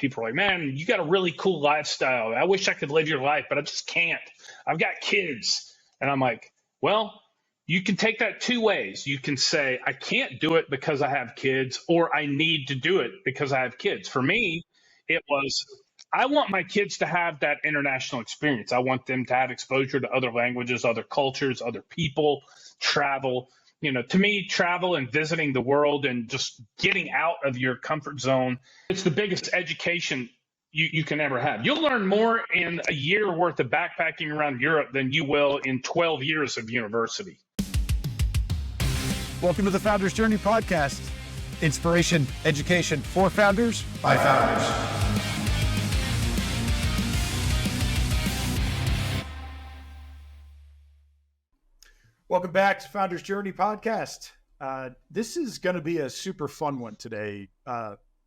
people are like, man, you got a really cool lifestyle. I wish I could live your life, but I just can't. I've got kids. And I'm like, well, you can take that two ways. You can say, I can't do it because I have kids, or I need to do it because I have kids. For me, it was, I want my kids to have that international experience. I want them to have exposure to other languages, other cultures, other people, travel. To me, travel and visiting the world and just getting out of your comfort zone, it's the biggest education you can ever have. You'll learn more in a year worth of backpacking around Europe than you will in 12 years of university. Welcome to the Founders Journey podcast. Inspiration, education for founders by founders. Welcome back to Founders Journey podcast. This is going to be a super fun one today,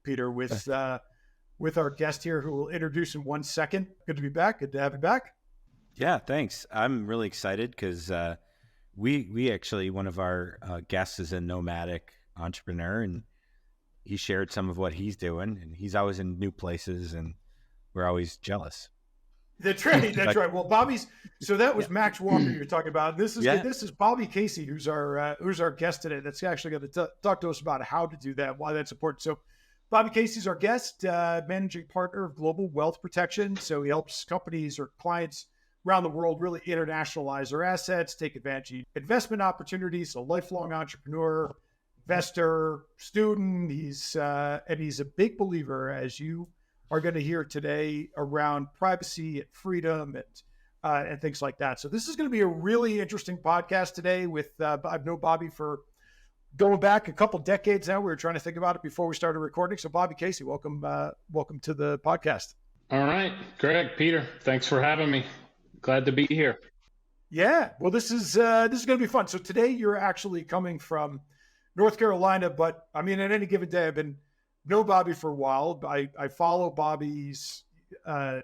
Peter, with our guest here who will introduce in 1 second. Good to be back. Good to have you back. Yeah, thanks. I'm really excited because we actually, one of our guests is a nomadic entrepreneur, and he shared some of what he's doing, and he's always in new places, and we're always jealous. That's right. That's right. Well, so that was Max Walker you're talking about. This is Bobby Casey, who's our guest today. That's actually going to talk to us about how to do that, why that's important. So Bobby Casey's our guest, managing partner of Global Wealth Protection. So he helps companies or clients around the world really internationalize their assets, take advantage of investment opportunities. A lifelong entrepreneur, investor, student. He's a big believer, as you are going to hear today, around privacy and freedom and things like that. So this is going to be a really interesting podcast today. I've known Bobby for going back a couple decades now. We were trying to think about it before we started recording. So Bobby Casey, welcome to the podcast. All right, Greg, Peter, thanks for having me. Glad to be here. Yeah, well, this is going to be fun. So today you're actually coming from North Carolina, but I mean, at any given day, I've known Bobby for a while. I follow Bobby's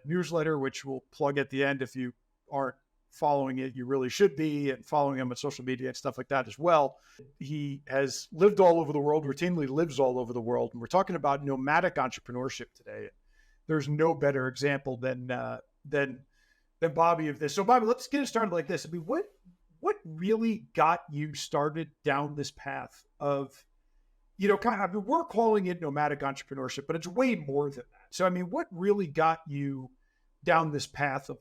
newsletter, which we'll plug at the end. If you aren't following it, you really should be, and following him on social media and stuff like that as well. He has lived all over the world, routinely lives all over the world. And we're talking about nomadic entrepreneurship today. There's no better example than Bobby of this. So Bobby, let's get it started like this. I mean, what really got you started down this path of, we're calling it nomadic entrepreneurship, but it's way more than that. So, I mean, what really got you down this path of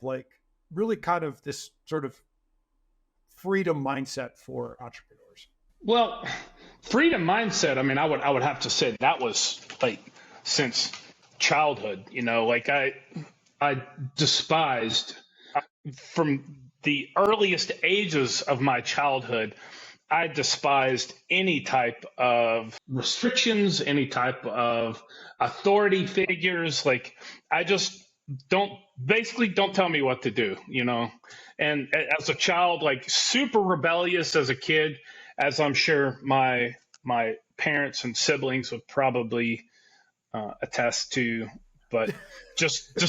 really kind of this sort of freedom mindset for entrepreneurs? Well, freedom mindset, I mean, I would have to say that was since childhood, I despised from the earliest ages of my childhood. I despised any type of restrictions, any type of authority figures. I just don't tell me what to do, And as a child, super rebellious as a kid, as I'm sure my parents and siblings would probably attest to, but just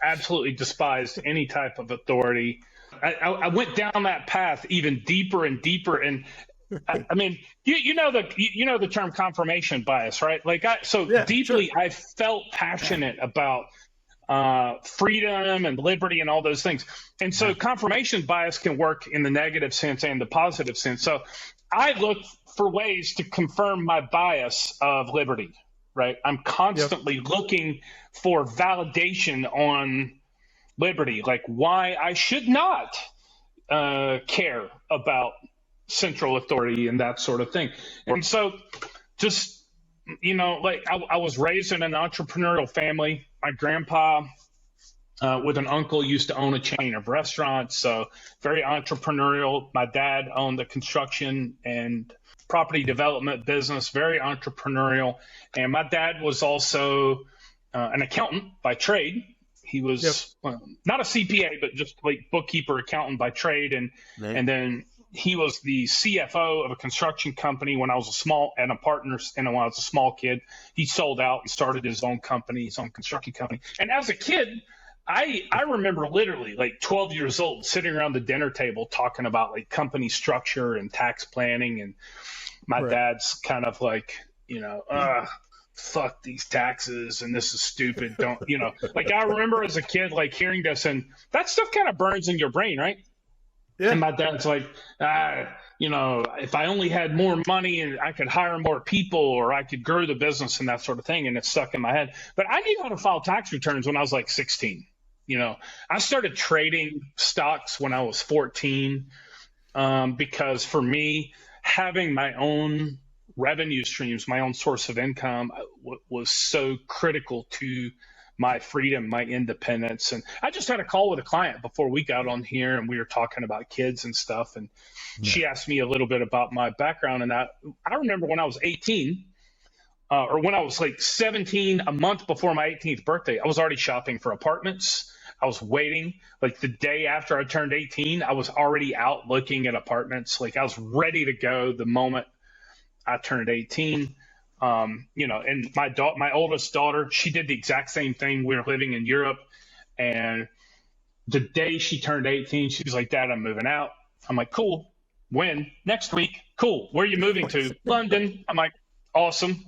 absolutely despised any type of authority. I went down that path even deeper and deeper, and I mean, you know the term confirmation bias, right? Deeply, sure. I felt passionate about freedom and liberty and all those things, and so confirmation bias can work in the negative sense and the positive sense. So I look for ways to confirm my bias of liberty, right? I'm constantly looking for validation on liberty, why I should not care about central authority and that sort of thing. And so just, I was raised in an entrepreneurial family. My grandpa with an uncle used to own a chain of restaurants, so very entrepreneurial. My dad owned the construction and property development business, very entrepreneurial. And my dad was also an accountant by trade. He was not a CPA, but just bookkeeper, accountant by trade. And then he was the CFO of a construction company when I was a small kid. He sold out and started his own company, his own construction company. And as a kid, I remember literally 12 years old sitting around the dinner table talking about company structure and tax planning. And my dad's kind of fuck these taxes and this is stupid. Don't, like I remember as a kid, like hearing this, and that stuff kind of burns in your brain, right? Yeah. And my dad's like, if I only had more money and I could hire more people or I could grow the business and that sort of thing. And it's stuck in my head. But I knew how to file tax returns when I was like 16. I started trading stocks when I was 14 because for me, having my own revenue streams, my own source of income was so critical to my freedom, my independence. And I just had a call with a client before we got on here and we were talking about kids and stuff. And she asked me a little bit about my background. And I remember when I was 18 or when I was like 17, a month before my 18th birthday, I was already shopping for apartments. I was waiting like the day after I turned 18, I was already out looking at apartments. Like I was ready to go the moment I turned 18. And my oldest daughter, she did the exact same thing. We were living in Europe, and the day she turned 18, she was like, "Dad, I'm moving out." I'm like, "Cool. When?" "Next week." "Cool. Where are you moving to?" "London." I'm like, "Awesome."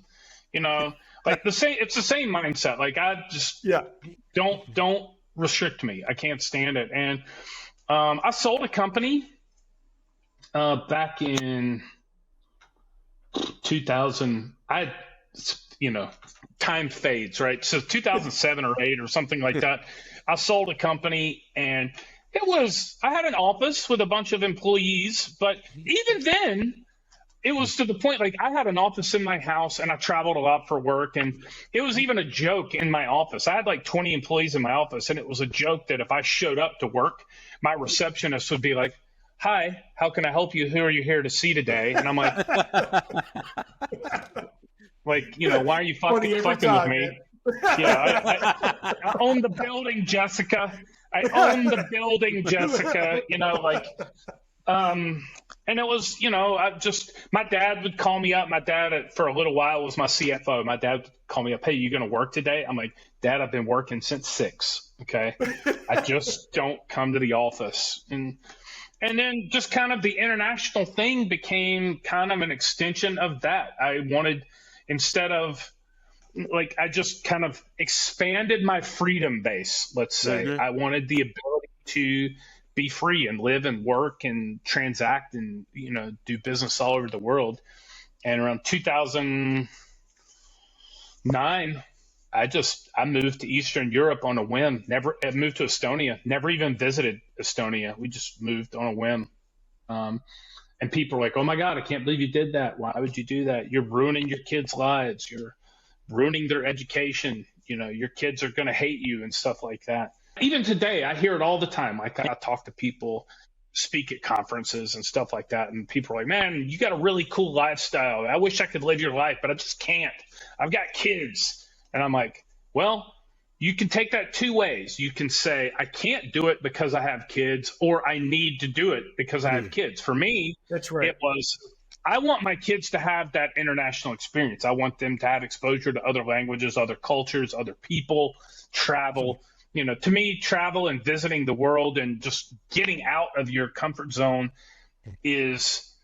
Like it's the same mindset. Like I just don't restrict me. I can't stand it. And I sold a company back in 2000. Time fades, right? So 2007 or 8 or something like that. I sold a company, and I had an office with a bunch of employees, but even then it was to the point, like I had an office in my house and I traveled a lot for work, and it was even a joke in my office. I had like 20 employees in my office, and it was a joke that if I showed up to work, my receptionist would be like, "Hi, how can I help you? Who are you here to see today?" And I'm like, why are you fucking with me? I own the building, Jessica. I own the building, Jessica. And it was, my dad would call me up. My dad, for a little while, was my CFO. My dad would call me up. "Hey, you going to work today?" I'm like, "Dad, I've been working since 6. Okay. I just don't come to the office." And then just kind of the international thing became kind of an extension of that. I wanted, instead of I just kind of expanded my freedom base, let's say. Mm-hmm. I wanted the ability to be free and live and work and transact and, do business all over the world. And around 2009, I moved to Eastern Europe on a whim. I moved to Estonia, never even visited Estonia. We just moved on a whim. And people are like, "Oh my God, I can't believe you did that. Why would you do that? You're ruining your kids' lives. You're ruining their education. Your kids are going to hate you," and stuff like that. Even today, I hear it all the time. I talk to people, speak at conferences and stuff like that. And people are like, "Man, you got a really cool lifestyle. I wish I could live your life, but I just can't. I've got kids." And I'm like, well, you can take that two ways. You can say, "I can't do it because I have kids," or "I need to do it because I have kids." For me, that's right. It was, I want my kids to have that international experience. I want them to have exposure to other languages, other cultures, other people, travel. To me, travel and visiting the world and just getting out of your comfort zone is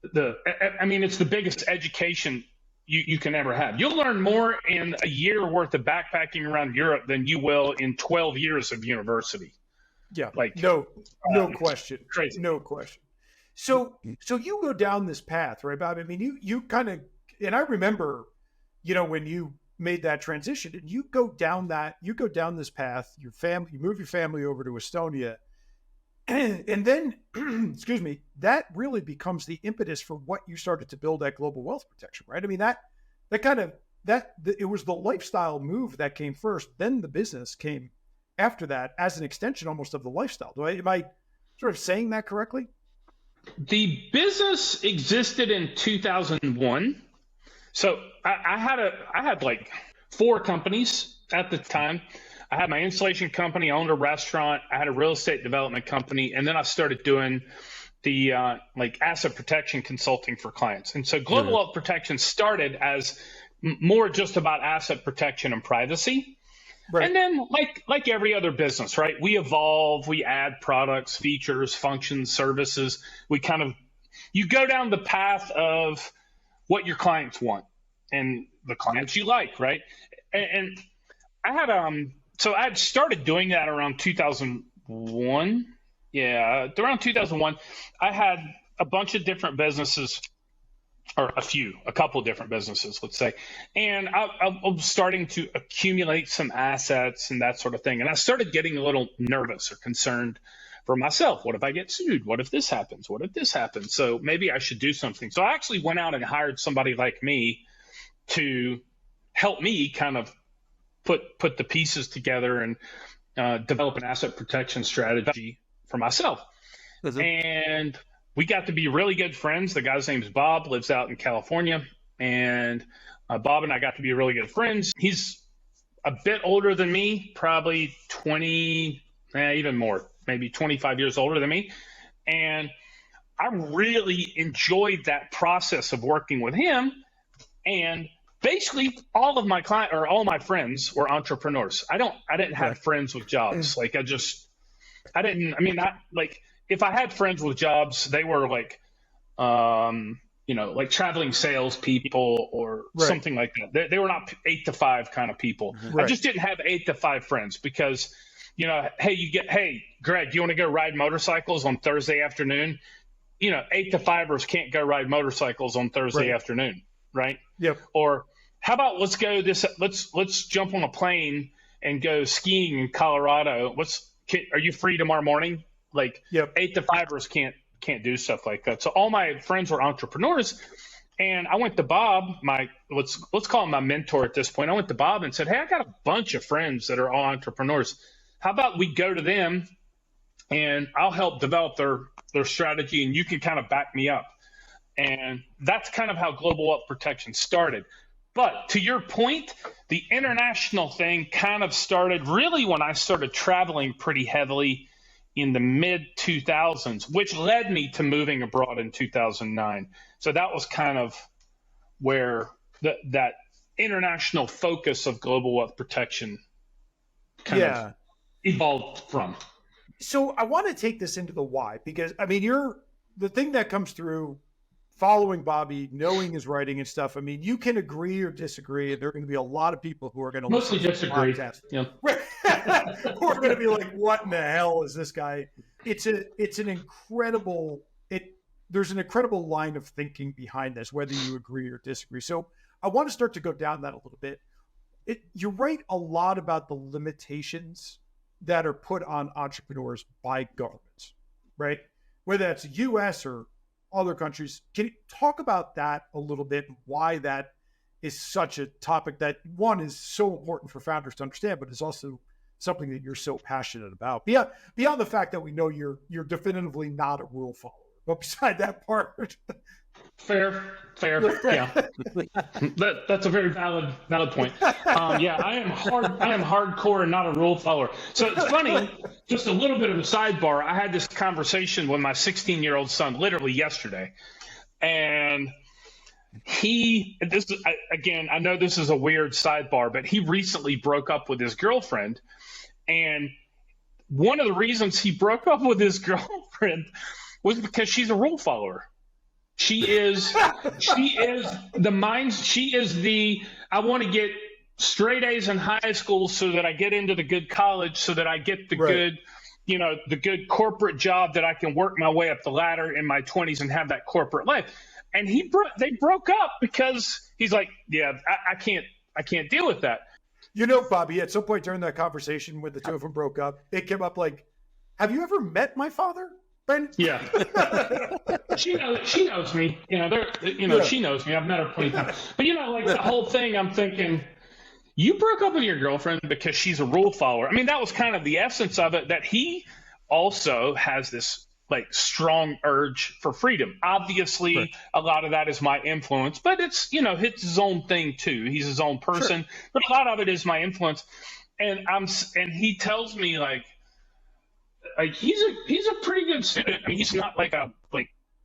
it's the biggest education you can ever have. You'll learn more in a year worth of backpacking around Europe than you will in 12 years of university. Yeah. No question. Crazy. No question. So you go down this path, right, Bob? I mean, you kind of, and I remember, when you made that transition and you go down this path, you move your family over to Estonia, and then, excuse me, that really becomes the impetus for what you started to build at Global Wealth Protection, right? I mean, it was the lifestyle move that came first, then the business came after that as an extension almost of the lifestyle. Am I sort of saying that correctly? The business existed in 2001. So I had like 4 companies at the time. I had my installation company, I owned a restaurant, I had a real estate development company, and then I started doing the asset protection consulting for clients. And so Global Wealth Protection started as more just about asset protection and privacy. Right. And then like every other business, right? We evolve, we add products, features, functions, services. You go down the path of what your clients want. And the clients you like, right? And I had so I had started doing that around 2001. Yeah, around 2001, I had a bunch of different businesses, or a couple of different businesses, let's say. And I was starting to accumulate some assets and that sort of thing. And I started getting a little nervous or concerned for myself. What if I get sued? What if this happens? What if this happens? So maybe I should do something. So I actually went out and hired somebody like me to help me kind of put the pieces together and develop an asset protection strategy for myself. And we got to be really good friends. The guy's name's Bob, lives out in California. And Bob and I got to be really good friends. He's a bit older than me, probably 20, even more, maybe 25 years older than me. And I really enjoyed that process of working with him. And basically all of my all my friends were entrepreneurs. I didn't have friends with jobs. Like if I had friends with jobs, they were like, like traveling sales people or something like that. They were not 8 to 5 kind of people. I just didn't have 8 to 5 friends because, hey, Greg, you want to go ride motorcycles on Thursday afternoon? 8 to 5ers can't go ride motorcycles on Thursday afternoon, right? Yep. Or how about let's jump on a plane and go skiing in Colorado. Are you free tomorrow morning? 8 to 5ers can't do stuff like that. So all my friends were entrepreneurs, and I went to Bob, let's call him my mentor at this point. I went to Bob and said, hey, I got a bunch of friends that are all entrepreneurs. How about we go to them and I'll help develop their strategy and you can kind of back me up. And that's kind of how Global Wealth Protection started. But to your point, the international thing kind of started really when I started traveling pretty heavily in the mid-2000s, which led me to moving abroad in 2009. So that was kind of where that international focus of Global Wealth Protection kind of evolved from. So I want to take this into the why, because, the thing that comes through following Bobby, knowing his writing and stuff, you can agree or disagree, and there are going to be a lot of people who are going to mostly disagree. Who are going to be like, what in the hell is this guy? It's an incredible, there's an incredible line of thinking behind this, whether you agree or disagree. So I want to start to go down that a little bit. You write a lot about the limitations that are put on entrepreneurs by governments, right? Whether that's US or other countries. Can you talk about that a little bit, and why that is such a topic that, one, is so important for founders to understand, but is also something that you're so passionate about? Beyond the fact that we know you're definitively not a rule follower, but beside that part. Fair. Yeah. That's a very valid point. I am hardcore and not a rule follower. So it's funny, just a little bit of a sidebar. I had this conversation with my 16-year-old son literally yesterday. And I know this is a weird sidebar, but he recently broke up with his girlfriend. And one of the reasons he broke up with his girlfriend was because she's a rule follower. She is I want to get straight A's in high school so that I get into the good college, so that I get the good, the good corporate job that I can work my way up the ladder in my 20s and have that corporate life. And they broke up because he's like, I can't deal with that. Bobby, at some point during that conversation when the two of them broke up, it came up like, have you ever met my father? Yeah. She knows me. She knows me. I've met her plenty of times. But the whole thing, I'm thinking, you broke up with your girlfriend because she's a rule follower. That was kind of the essence of it, that he also has this strong urge for freedom. Obviously, a lot of that is my influence, but it's his own thing too. He's his own person, but a lot of it is my influence. And he tells me he's a pretty good student. He's not like a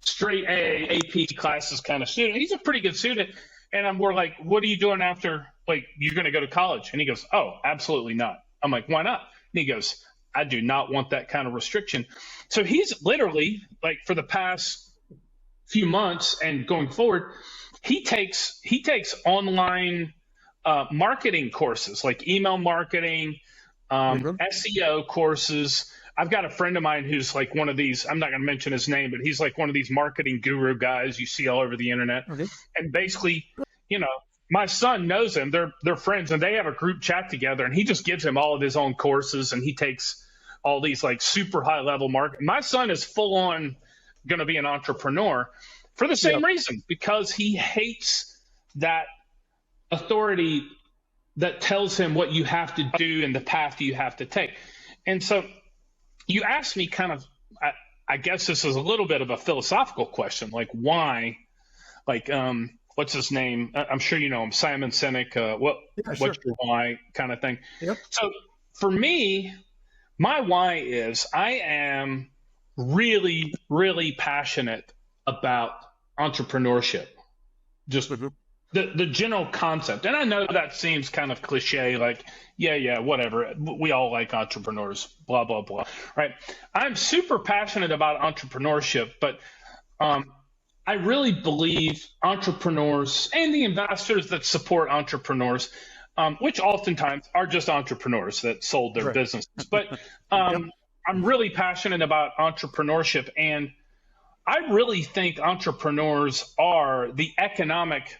straight A, AP classes kind of student. He's a pretty good student. And we're like, what are you doing after, you're going to go to college? And he goes, oh, absolutely not. I'm like, why not? And he goes, I do not want that kind of restriction. So he's literally for the past few months and going forward, he takes online marketing courses like email marketing, SEO courses. I've got a friend of mine who's like one of these, I'm not going to mention his name, but he's like one of these marketing guru guys you see all over the internet. And basically, my son knows him. They're friends, and they have a group chat together, and he just gives him all of his own courses, and he takes all these like super high level market. My son is full on going to be an entrepreneur for the same reason, because he hates that authority that tells him what you have to do and the path you have to take. And so you asked me kind of, I guess this is a little bit of a philosophical question, like why, like, what's his name? I'm sure you know him, Simon Sinek, what's your why kind of thing. So for me, my why is I am really, really passionate about entrepreneurship, just the general concept. And I know that seems kind of cliche, like, yeah, whatever. We all like entrepreneurs, blah, blah, blah, right? I'm super passionate about entrepreneurship, but I really believe entrepreneurs and the investors that support entrepreneurs, which oftentimes are just entrepreneurs that sold their businesses. But I'm really passionate about entrepreneurship, and I really think entrepreneurs are the economic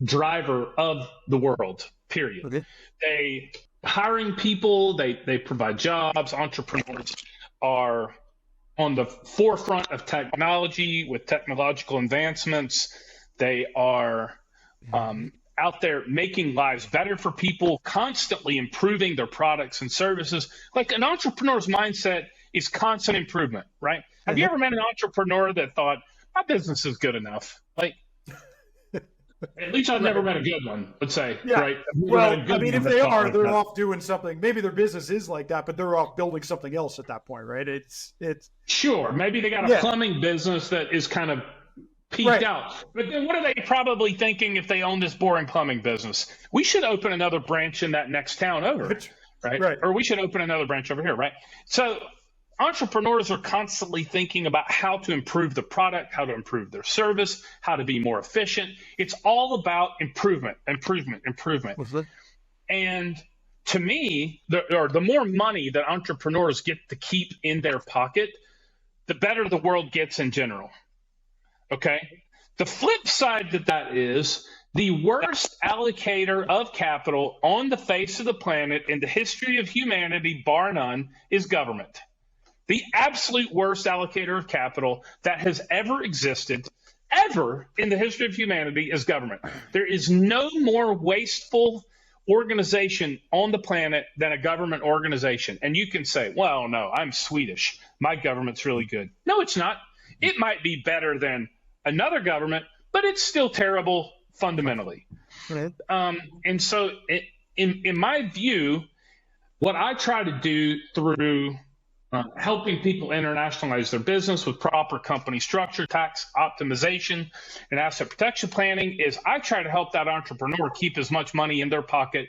driver of the world, period. They hiring people, they provide jobs. Entrepreneurs are on the forefront of technology with technological advancements. They are out there making lives better for people, constantly improving their products and services. Like an entrepreneur's mindset is constant improvement, right? Have you ever met an entrepreneur that thought, my business is good enough? Like, at least I've never met a good one, let's say, right? Well, I mean, if they are, they're off doing something. Maybe their business is like that, but they're off building something else at that point, right? It's sure. Maybe they got a plumbing business that is kind of peaked out. But then what are they probably thinking if they own this boring plumbing business? We should open another branch in that next town over, right? Or we should open another branch over here, right? So entrepreneurs are constantly thinking about how to improve the product, how to improve their service, how to be more efficient. It's all about improvement. And to me, the more money that entrepreneurs get to keep in their pocket, the better the world gets in general. Okay? The flip side to that is the worst allocator of capital on the face of the planet in the history of humanity, bar none, is government. The absolute worst allocator of capital that has ever existed, ever in the history of humanity, is government. There is no more wasteful organization on the planet than a government organization. And you can say, well, no, I'm Swedish. My government's really good. No, it's not. It might be better than another government, but it's still terrible fundamentally. And so in my view, what I try to do through helping people internationalize their business with proper company structure, tax optimization, and asset protection planning is I try to help that entrepreneur keep as much money in their pocket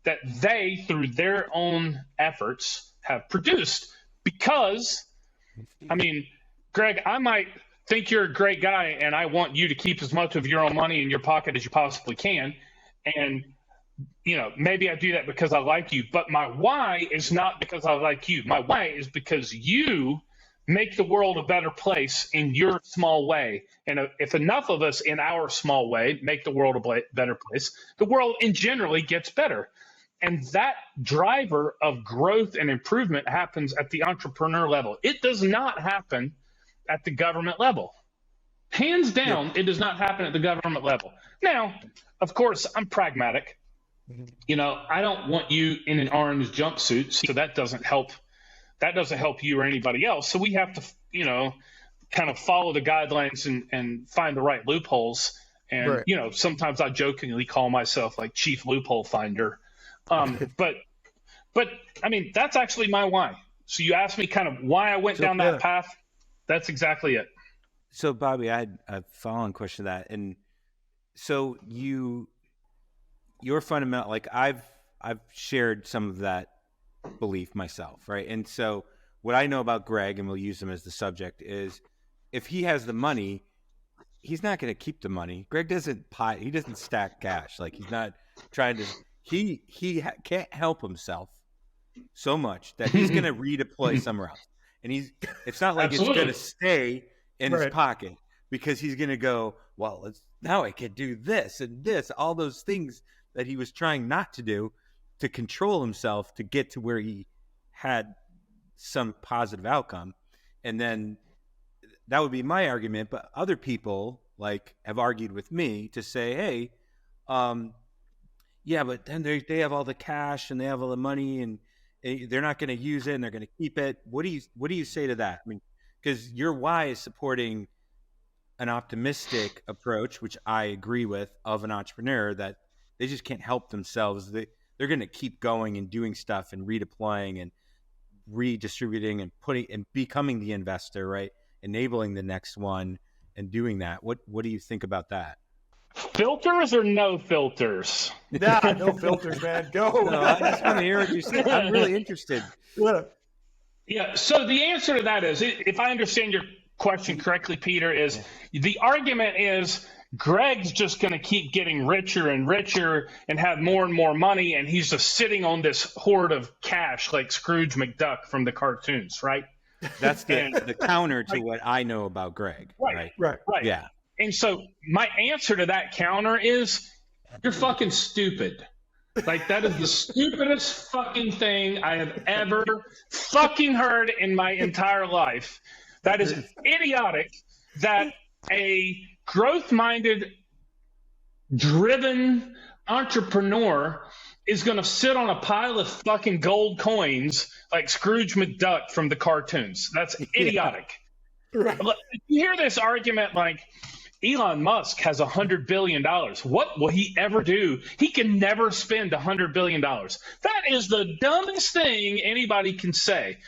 that they, through their own efforts, have produced. Because, I mean, Greg, I might think you're a great guy and I want you to keep as much of your own money in your pocket as you possibly can. And maybe I do that because I like you, but my why is not because I like you. My why is because you make the world a better place in your small way. And if enough of us in our small way make the world a better place, the world in generally gets better. And that driver of growth and improvement happens at the entrepreneur level. It does not happen at the government level. Hands down, it does not happen at the government level. Now, of course, I'm pragmatic. I don't want you in an orange jumpsuit, so that doesn't help. That doesn't help you or anybody else. So we have to, kind of follow the guidelines and find the right loopholes. And sometimes I jokingly call myself like chief loophole finder. But I mean, that's actually my why. So you asked me kind of why I went down that path. That's exactly it. So Bobby, I had a following question to that, and so your fundamental, like I've shared some of that belief myself, right? And so what I know about Greg, and we'll use him as the subject, is if he has the money, he's not going to keep the money. Greg he doesn't stack cash. Like he's not trying to, can't help himself so much that he's going to redeploy somewhere else. And it's not like Absolutely. it's going to stay in his pocket, because he's going to go, well, now I can do this and this, all those things that he was trying not to do to control himself to get to where he had some positive outcome. And then that would be my argument. But other people like have argued with me to say, hey, yeah, but then they have all the cash and they have all the money and they're not going to use it and they're going to keep it. What do you say to that? I mean, because your why is supporting an optimistic approach, which I agree with, of an entrepreneur, that they just can't help themselves. They're going to keep going and doing stuff and redeploying and redistributing and putting and becoming the investor, right? Enabling the next one and doing that. What do you think about that? Filters or no filters? Nah, no filters, man. Go. No, I just want to hear what you say. I'm really interested. Yeah. So the answer to that is, if I understand your question correctly, Peter, is the argument is Greg's just going to keep getting richer and richer and have more and more money, and he's just sitting on this hoard of cash like Scrooge McDuck from the cartoons, right? That's the counter to what I know about Greg. Right. Yeah. And so my answer to that counter is, you're fucking stupid. Like, that is the stupidest fucking thing I have ever fucking heard in my entire life. That is idiotic that a growth-minded, driven entrepreneur is going to sit on a pile of fucking gold coins like Scrooge McDuck from the cartoons. That's idiotic. Right. You hear this argument like, Elon Musk has $100 billion. What will he ever do? He can never spend $100 billion. That is the dumbest thing anybody can say.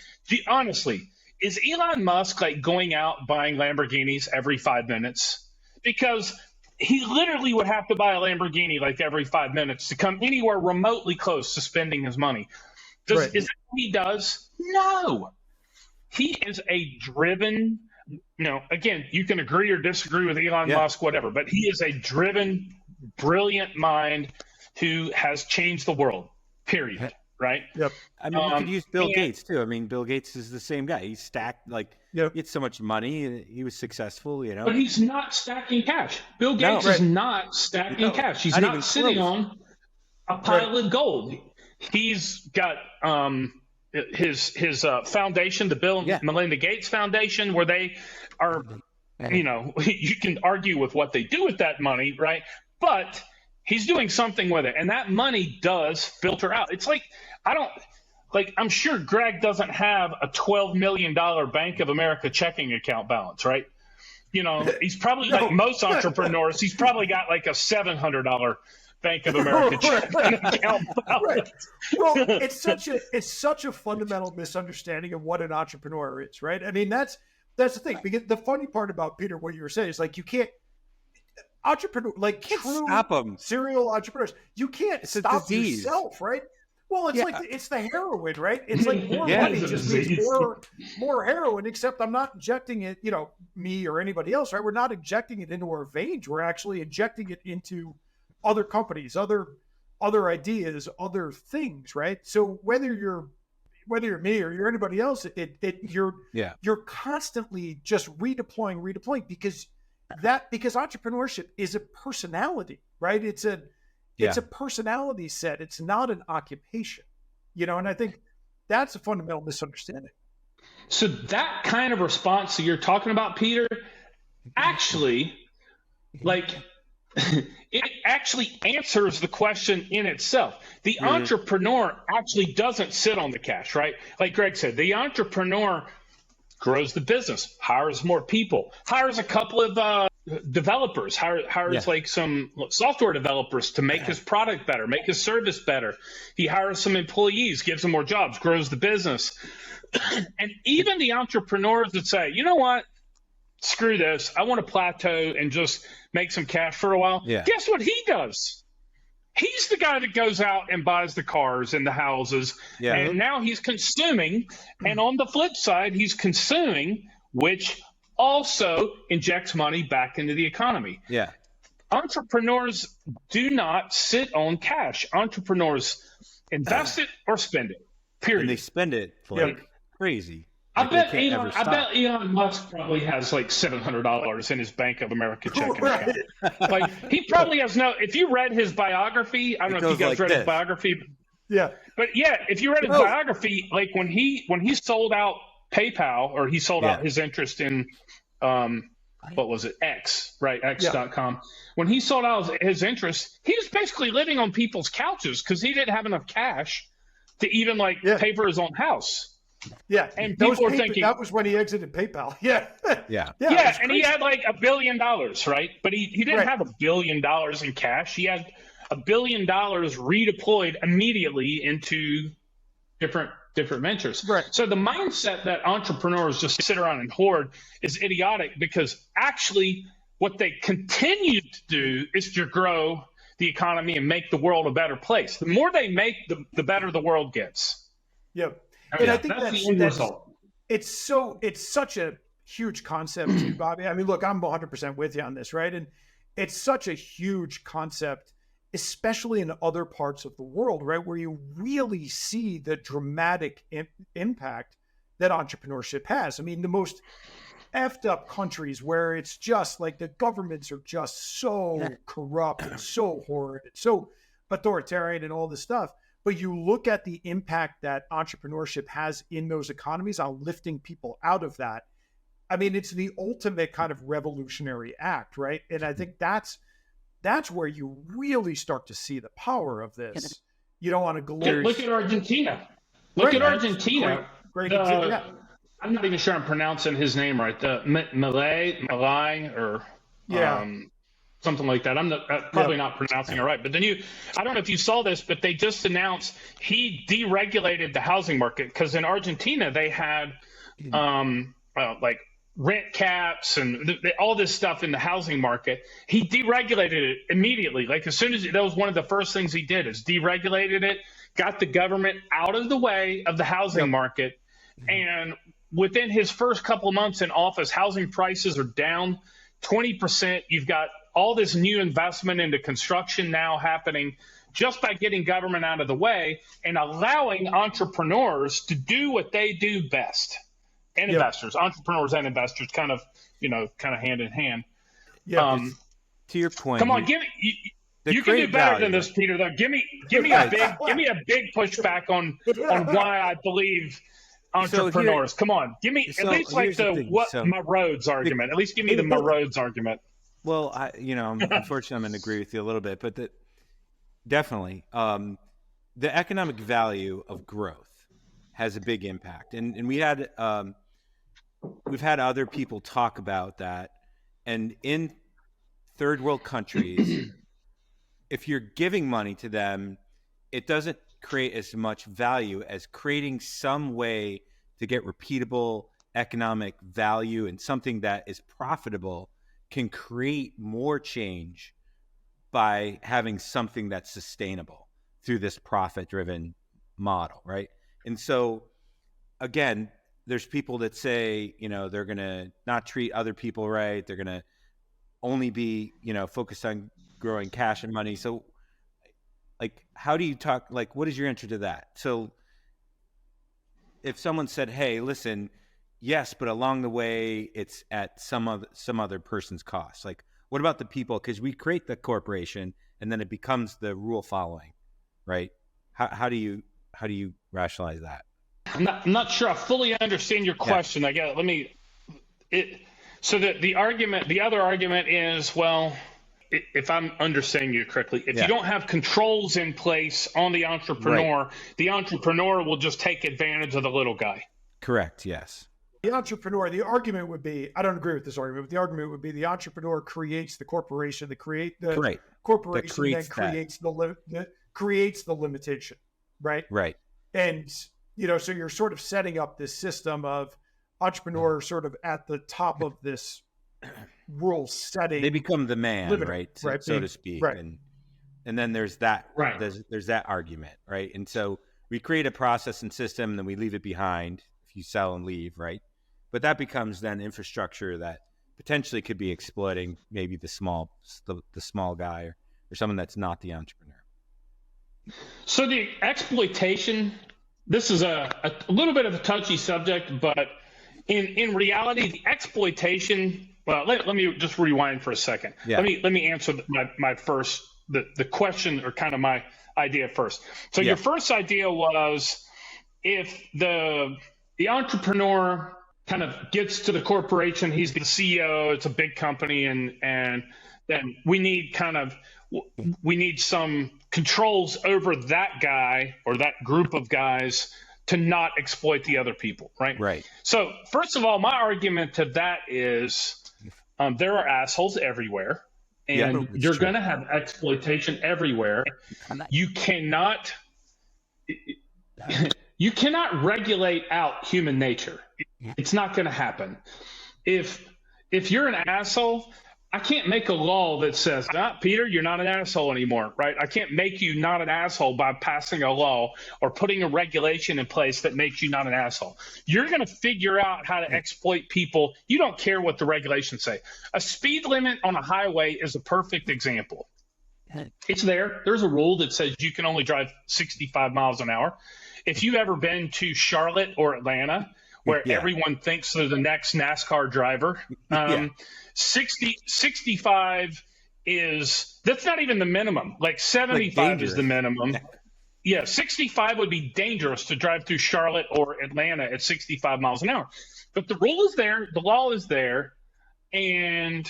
Honestly, is Elon Musk like going out buying Lamborghinis every 5 minutes? Because he literally would have to buy a Lamborghini like every 5 minutes to come anywhere remotely close to spending his money. Is that what he does? No. He is a driven, again, you can agree or disagree with Elon Musk, whatever, but he is a driven, brilliant mind who has changed the world, period. Right? Yep. I mean, you could use Bill Gates too. I mean, Bill Gates is the same guy. He stacked, he had so much money and he was successful, But he's not stacking cash. Bill Gates is not stacking cash. He's not sitting on a pile of gold. He's got his foundation, the Bill and Melinda Gates Foundation, where they are, you can argue with what they do with that money, right? But he's doing something with it, and that money does filter out. It's like, I'm sure Greg doesn't have a $12 million Bank of America checking account balance, right? He's probably like most entrepreneurs, he's probably got like a $700 Bank of America checking account balance. Well, it's such a fundamental misunderstanding of what an entrepreneur is, right? I mean, that's the thing. Because the funny part about Peter, what you were saying is like, you can't stop them. Serial entrepreneurs, you can't stop yourself, right? Well, it's like it's the heroin, right? It's like more money just means more heroin, except I'm not injecting it, me or anybody else, right? We're not injecting it into our veins. We're actually injecting it into other companies, other ideas, other things, right? So whether you're me or you're anybody else, you're constantly just redeploying because entrepreneurship is a personality, right? It's a personality set. It's not an occupation, and I think that's a fundamental misunderstanding. So that kind of response that you're talking about, Peter, actually, it actually answers the question in itself. The entrepreneur actually doesn't sit on the cash, right? Like Greg said, the entrepreneur grows the business, hires more people, hires a couple of developers, hires like some software developers to make his product better, make his service better. He hires some employees, gives them more jobs, grows the business. And even the entrepreneurs that say, you know what? Screw this. I want to plateau and just make some cash for a while. Yeah. Guess what he does? He's the guy that goes out and buys the cars and the houses. Yeah. And now he's consuming. And on the flip side, he's consuming, which also injects money back into the economy. Yeah. Entrepreneurs do not sit on cash. Entrepreneurs invest it or spend it. Period. And they spend it like crazy. I Like bet Elon Musk probably has like $700 in his Bank of America checking account. Like he probably has no. If you read his biography, I don't know if you guys read his biography. Yeah. But yeah, if you read his biography, like when he sold out PayPal, or he sold out his interest in what was it? X, right? X.com. When he sold out his interest, he was basically living on people's couches because he didn't have enough cash to even pay for his own house. Yeah. And people were thinking that was when he exited PayPal. Yeah. Yeah. And he had like $1 billion, right? But he didn't have $1 billion in cash. He had $1 billion redeployed immediately into different ventures. Right. So the mindset that entrepreneurs just sit around and hoard is idiotic, because actually what they continue to do is to grow the economy and make the world a better place. The more they make, the better the world gets. Yep. And I think that's the end result. It's such a huge concept too, Bobby. I mean, look, I'm 100% with you on this, right? And it's such a huge concept, especially in other parts of the world, right, where you really see the dramatic impact that entrepreneurship has. I mean, the most effed up countries where it's just like the governments are just so corrupt and so horrid and so authoritarian and all this stuff. But you look at the impact that entrepreneurship has in those economies on lifting people out of that. I mean, it's the ultimate kind of revolutionary act, right? And I think that's where you really start to see the power of this. You don't want to glorious. Look at Argentina. Look at Argentina. Great. I'm not even sure I'm pronouncing his name right. The Malay, or something like that. I'm probably not pronouncing it right. But then I don't know if you saw this, but they just announced he deregulated the housing market, because in Argentina they had like rent caps and all this stuff in the housing market. He deregulated it immediately. Like as soon as that was one of the first things he did, is deregulated it, got the government out of the way of the housing market. And within his first couple of months in office, housing prices are down 20%. You've got all this new investment into construction now happening just by getting government out of the way and allowing entrepreneurs to do what they do best. And investors, entrepreneurs and investors, kind of hand in hand. Yeah. To your point, come on, give me. You can do better than this, Peter. Though, give me a big pushback on why I believe entrepreneurs. Come on, give me at least my roads argument. At least give me the my roads argument. Well, unfortunately, I'm going to agree with you a little bit, but definitely the economic value of growth has a big impact, and we've had other people talk about that. And in third world countries, if you're giving money to them, it doesn't create as much value as creating some way to get repeatable economic value, and something that is profitable can create more change by having something that's sustainable through this profit-driven model, right? And so, again, there's people that say, they're going to not treat other people right. They're going to only be, focused on growing cash and money. So, how do you talk? What is your answer to that? So, if someone said, "Hey, listen, yes, but along the way, it's at some other person's cost." What about the people? Because we create the corporation, and then it becomes the rule following, right? How do you rationalize that? I'm not sure I fully understand your question. Yeah. The other argument is, well, if I'm understanding you correctly, if you don't have controls in place on the entrepreneur, the entrepreneur will just take advantage of the little guy. Correct. Yes. The argument would be, I don't agree with this argument, but the argument would be the entrepreneur creates the corporation, corporation then creates the limitation, right? Right. And, so you're sort of setting up this system of entrepreneur sort of at the top of this rule setting. They become the man, right? So to speak. Right. And then there's that, right. There's that argument, right? And so we create a process and system, and then we leave it behind if you sell and leave, right? but that becomes then infrastructure that potentially could be exploiting maybe the small guy or someone that's not the entrepreneur. So the exploitation, this is a little bit of a touchy subject, but in reality, the exploitation, well, let me just rewind for a second. Yeah. Let me answer my first, the question, or kind of my idea first. So your first idea was, if the entrepreneur kind of gets to the corporation, he's the CEO, it's a big company, and then we need some controls over that guy or that group of guys to not exploit the other people, right? Right. So first of all, my argument to that is there are assholes everywhere, and you're going to have exploitation everywhere. You cannot regulate out human nature. It's not going to happen. If you're an asshole, I can't make a law that says, Peter, you're not an asshole anymore, right? I can't make you not an asshole by passing a law or putting a regulation in place that makes you not an asshole. You're going to figure out how to exploit people. You don't care what the regulations say. A speed limit on a highway is a perfect example. It's there. There's a rule that says you can only drive 65 miles an hour. If you've ever been to Charlotte or Atlanta, where everyone thinks they're the next NASCAR driver, 65 that's not even the minimum. Like 75 is the minimum. Yeah, 65 would be dangerous to drive through Charlotte or Atlanta at 65 miles an hour. But the rule is there, the law is there, and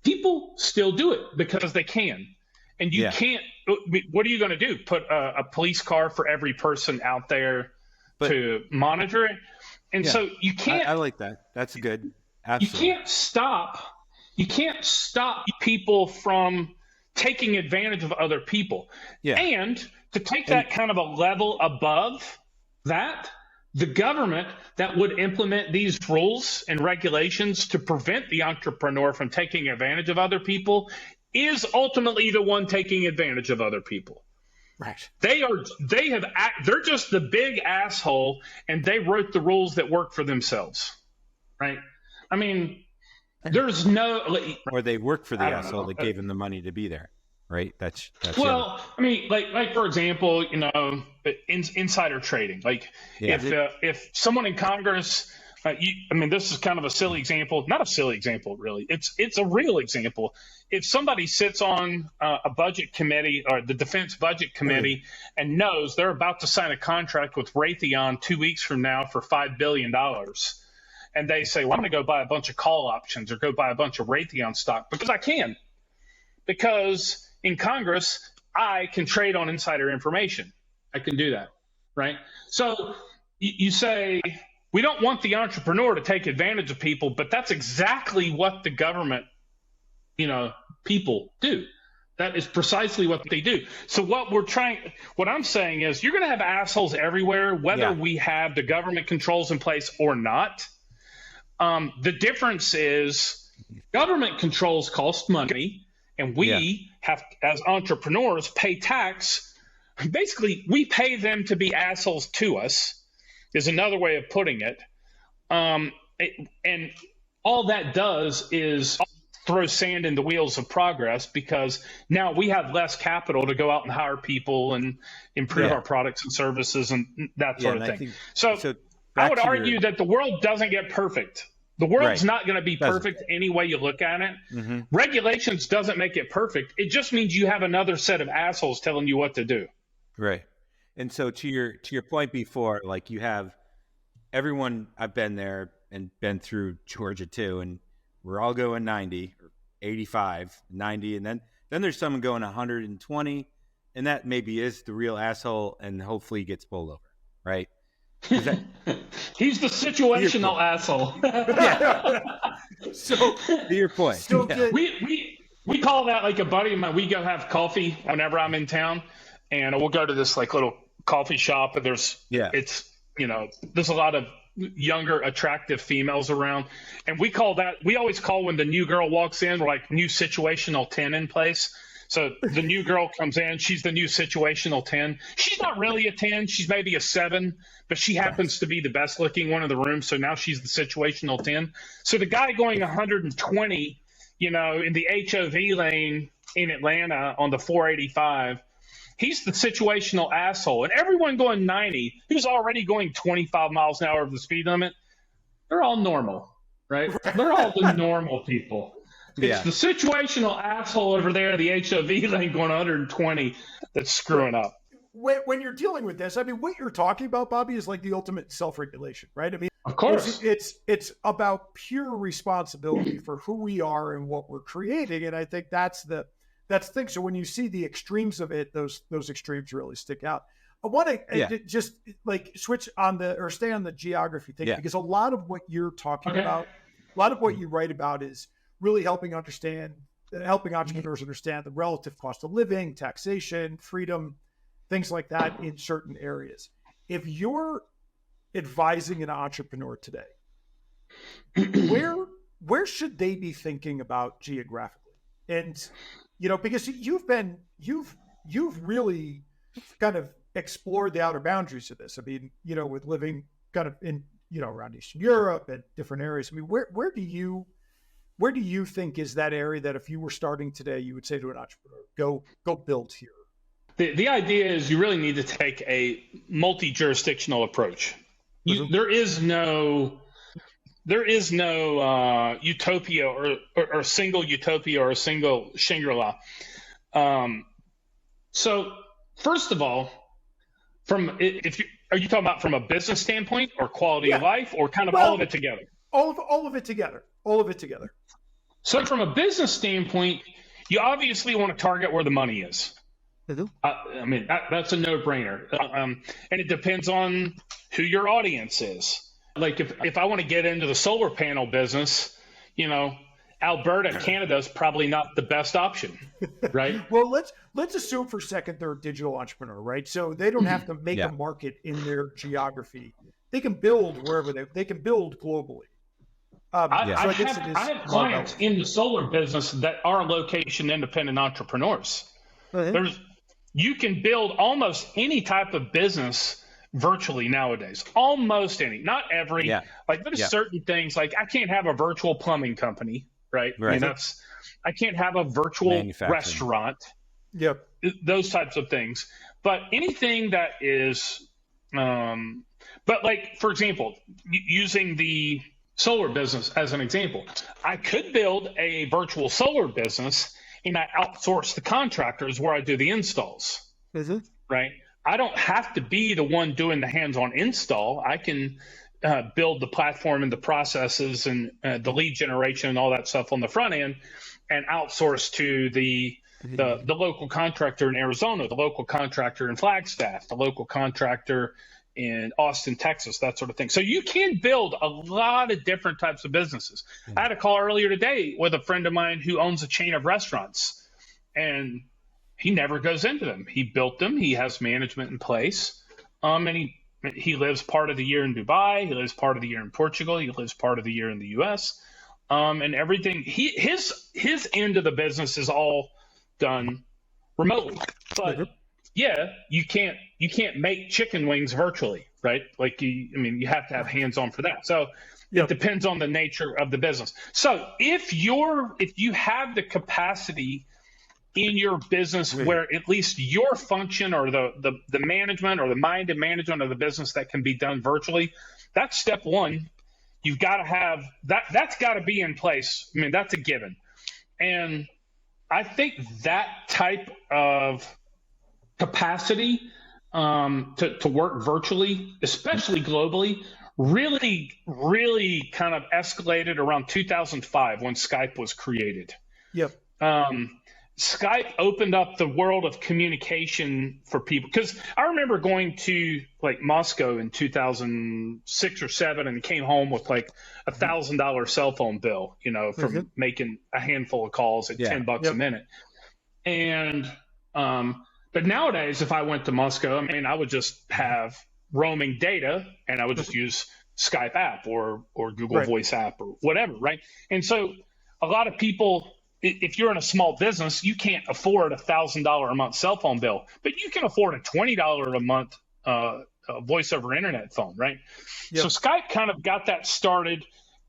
people still do it because they can. And you can't – what are you going to do? Put a police car for every person out there to monitor it? And so you can't – I like that. That's good. Absolutely. You can't stop people from taking advantage of other people. Yeah. And to take that kind of a level above that, the government that would implement these rules and regulations to prevent the entrepreneur from taking advantage of other people is ultimately the one taking advantage of other people. Right. They're just the big asshole, and they wrote the rules that work for themselves. Right. I mean, there's no, or they work for the asshole that gave him the money to be there. Right. That's well, I mean, like for example, insider trading. Like if someone in Congress, this is kind of a silly example, not a silly example, really. It's a real example. If somebody sits on a budget committee or the defense budget committee and knows they're about to sign a contract with Raytheon 2 weeks from now for $5 billion, and they say, well, I'm going to go buy a bunch of call options or go buy a bunch of Raytheon stock because I can. Because in Congress, I can trade on insider information. I can do that, right? So you say, we don't want the entrepreneur to take advantage of people, but that's exactly what the government, people do. That is precisely what they do. So what I'm saying is you're going to have assholes everywhere, whether we have the government controls in place or not. The difference is government controls cost money, and we have, as entrepreneurs, pay tax. Basically, we pay them to be assholes to us, is another way of putting it. And all that does is throw sand in the wheels of progress, because now we have less capital to go out and hire people and improve our products and services and that sort of thing. So I would argue that the world doesn't get perfect. The world's not going to be perfect any way you look at it. Mm-hmm. Regulations doesn't make it perfect. It just means you have another set of assholes telling you what to do. Right. And so to your point before, like, you have everyone, I've been there and been through Georgia too, and we're all going 90 or 85, 90, and then there's someone going 120, and that maybe is the real asshole, and hopefully he gets pulled over, right? He's the situational asshole. So to your point, we call that, like, a buddy of mine. We go have coffee whenever I'm in town, and we'll go to this like little coffee shop, and there's a lot of younger, attractive females around, and we always call when the new girl walks in, we're like, new situational 10 in place. So the new girl comes in. She's the new situational 10. She's not really a 10. She's maybe a 7, but she happens to be the best looking one in the room. So now she's the situational 10. So the guy going 120, in the HOV lane in Atlanta on the 485, he's the situational asshole. And everyone going 90, who's already going 25 miles an hour over the speed limit, they're all normal, right? They're all the normal people. It's the situational asshole over there, the HOV lane going 120, that's screwing up. When you're dealing with this, I mean, what you're talking about, Bobby, is like the ultimate self-regulation, right? I mean, of course, it's about pure responsibility for who we are and what we're creating, and I think that's the thing. So when you see the extremes of it, those extremes really stick out. I want to just like switch on stay on the geography thing, because a lot of what you're talking about, a lot of what you write about is really helping entrepreneurs understand the relative cost of living, taxation, freedom, things like that in certain areas. If you're advising an entrepreneur today, where should they be thinking about geographically? And because you've really kind of explored the outer boundaries of this. I mean, with living kind of in around Eastern Europe and different areas. I mean, where do you think is that area that if you were starting today, you would say to an entrepreneur, go build here? The idea is you really need to take a multi-jurisdictional approach. There is no utopia or a single utopia or a single Shangri-La. So first of all, are you talking about from a business standpoint or quality of life, or kind of all of it together? All of it together. All of it together. So from a business standpoint, you obviously want to target where the money is. I mean, that's a no-brainer. And it depends on who your audience is. Like if I want to get into the solar panel business, Alberta, Canada is probably not the best option, right? Well, let's assume for a second they're a digital entrepreneur, right? So they don't have to make a market in their geography. They can build wherever they can build globally. I have clients in the solar business that are location independent entrepreneurs. You can build almost any type of business virtually nowadays. Almost any, not every. Like there's certain things, like I can't have a virtual plumbing company, right? I mean, I can't have a virtual restaurant. Yep. Those types of things. But anything that is, but like, for example, using the solar business as an example, I could build a virtual solar business and I outsource the contractors where I do the installs, right? I don't have to be the one doing the hands-on install. I can build the platform and the processes and the lead generation and all that stuff on the front end and outsource to the local contractor in Arizona, the local contractor in Flagstaff, the local contractor in Austin, Texas, that sort of thing. So you can build a lot of different types of businesses. I had a call earlier today with a friend of mine who owns a chain of restaurants, and he never goes into them. He built them. He has management in place. And he lives part of the year in Dubai. He lives part of the year in Portugal. He lives part of the year in the US. And everything, his end of the business is all done remotely. But you can't make chicken wings virtually, right? Like you have to have hands-on for that. So it depends on the nature of the business. So if you have the capacity in your business where at least your function or the management or the mind and management of the business that can be done virtually, that's step one. You've got to have that's got to be in place. I mean, that's a given. And I think that type of capacity to work virtually, especially globally, really kind of escalated around 2005 when Skype was created. Skype opened up the world of communication for people, because I remember going to like Moscow in 2006 or 7 and came home with like $1,000 cell phone bill, from making a handful of calls at $10 a minute. And but nowadays, if I went to Moscow, I mean, I would just have roaming data and I would just use Skype app or Google Voice app or whatever, right? And so a lot of people if you're in a small business, you can't afford $1,000 a month cell phone bill, but you can afford a $20 a month voice over internet phone, right? Yep. So Skype kind of got that started.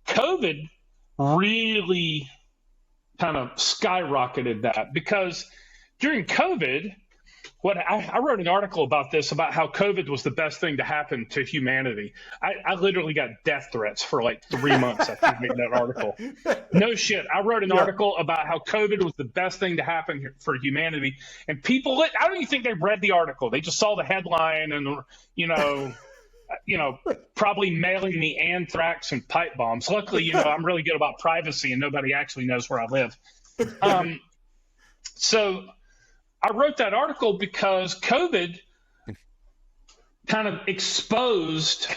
COVID really kind of skyrocketed that, because during COVID, I wrote an article about this, about how COVID was the best thing to happen to humanity. I literally got death threats for like 3 months after reading that article. No shit. I wrote an article about how COVID was the best thing to happen for humanity. And people, I don't even think they read the article. They just saw the headline and, probably mailing me anthrax and pipe bombs. Luckily, I'm really good about privacy and nobody actually knows where I live. So I wrote that article because COVID kind of exposed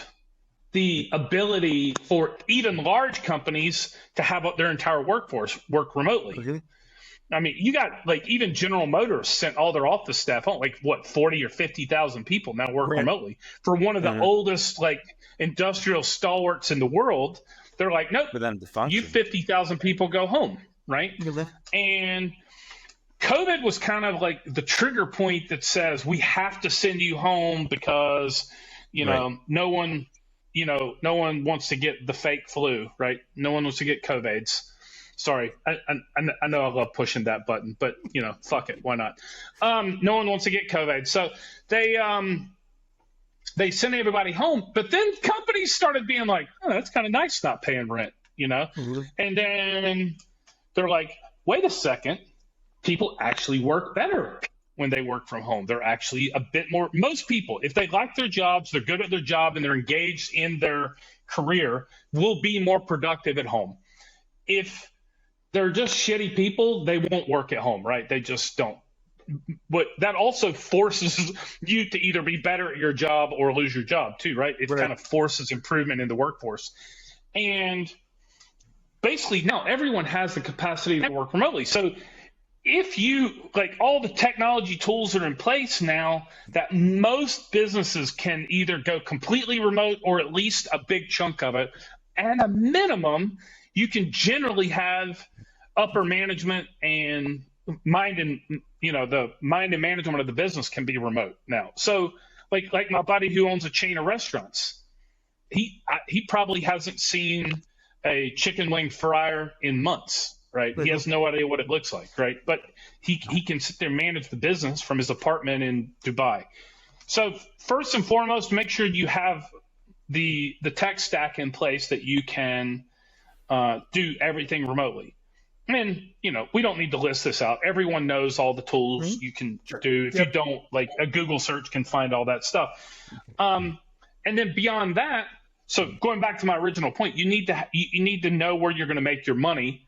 the ability for even large companies to have their entire workforce work remotely. Okay. I mean, you got even General Motors sent all their office staff home, 40 or 50,000 people now work remotely for one of the oldest industrial stalwarts in the world. They're like, nope, you 50,000 people go home, right? And COVID was kind of like the trigger point that says we have to send you home because, no one wants to get the fake flu, right? No one wants to get COVIDs. Sorry, I know I love pushing that button, but fuck it, why not? No one wants to get COVID, so they sent everybody home. But then companies started being like, "Oh, that's kind of nice, not paying rent," And then they're like, "Wait a second, people actually work better when they work from home. They're actually a bit more. Most people, if they like their jobs, they're good at their job, and they're engaged in their career, will be more productive at home. If they're just shitty people, they won't work at home, right? They just don't. But that also forces you to either be better at your job or lose your job too, right? It kind of forces improvement in the workforce. And basically now everyone has the capacity to work remotely. So if you all the technology tools are in place now that most businesses can either go completely remote or at least a big chunk of it. At a minimum, you can generally have upper management and the mind and management of the business can be remote now. So like my buddy who owns a chain of restaurants, he probably hasn't seen a chicken wing fryer in months, right? He has no idea what it looks like, right? But he can sit there and manage the business from his apartment in Dubai. So first and foremost, make sure you have the tech stack in place that you can do everything remotely. I mean, we don't need to list this out. Everyone knows all the tools you can do. If you don't, a Google search can find all that stuff. And then beyond that, so going back to my original point, you need to know where you're going to make your money,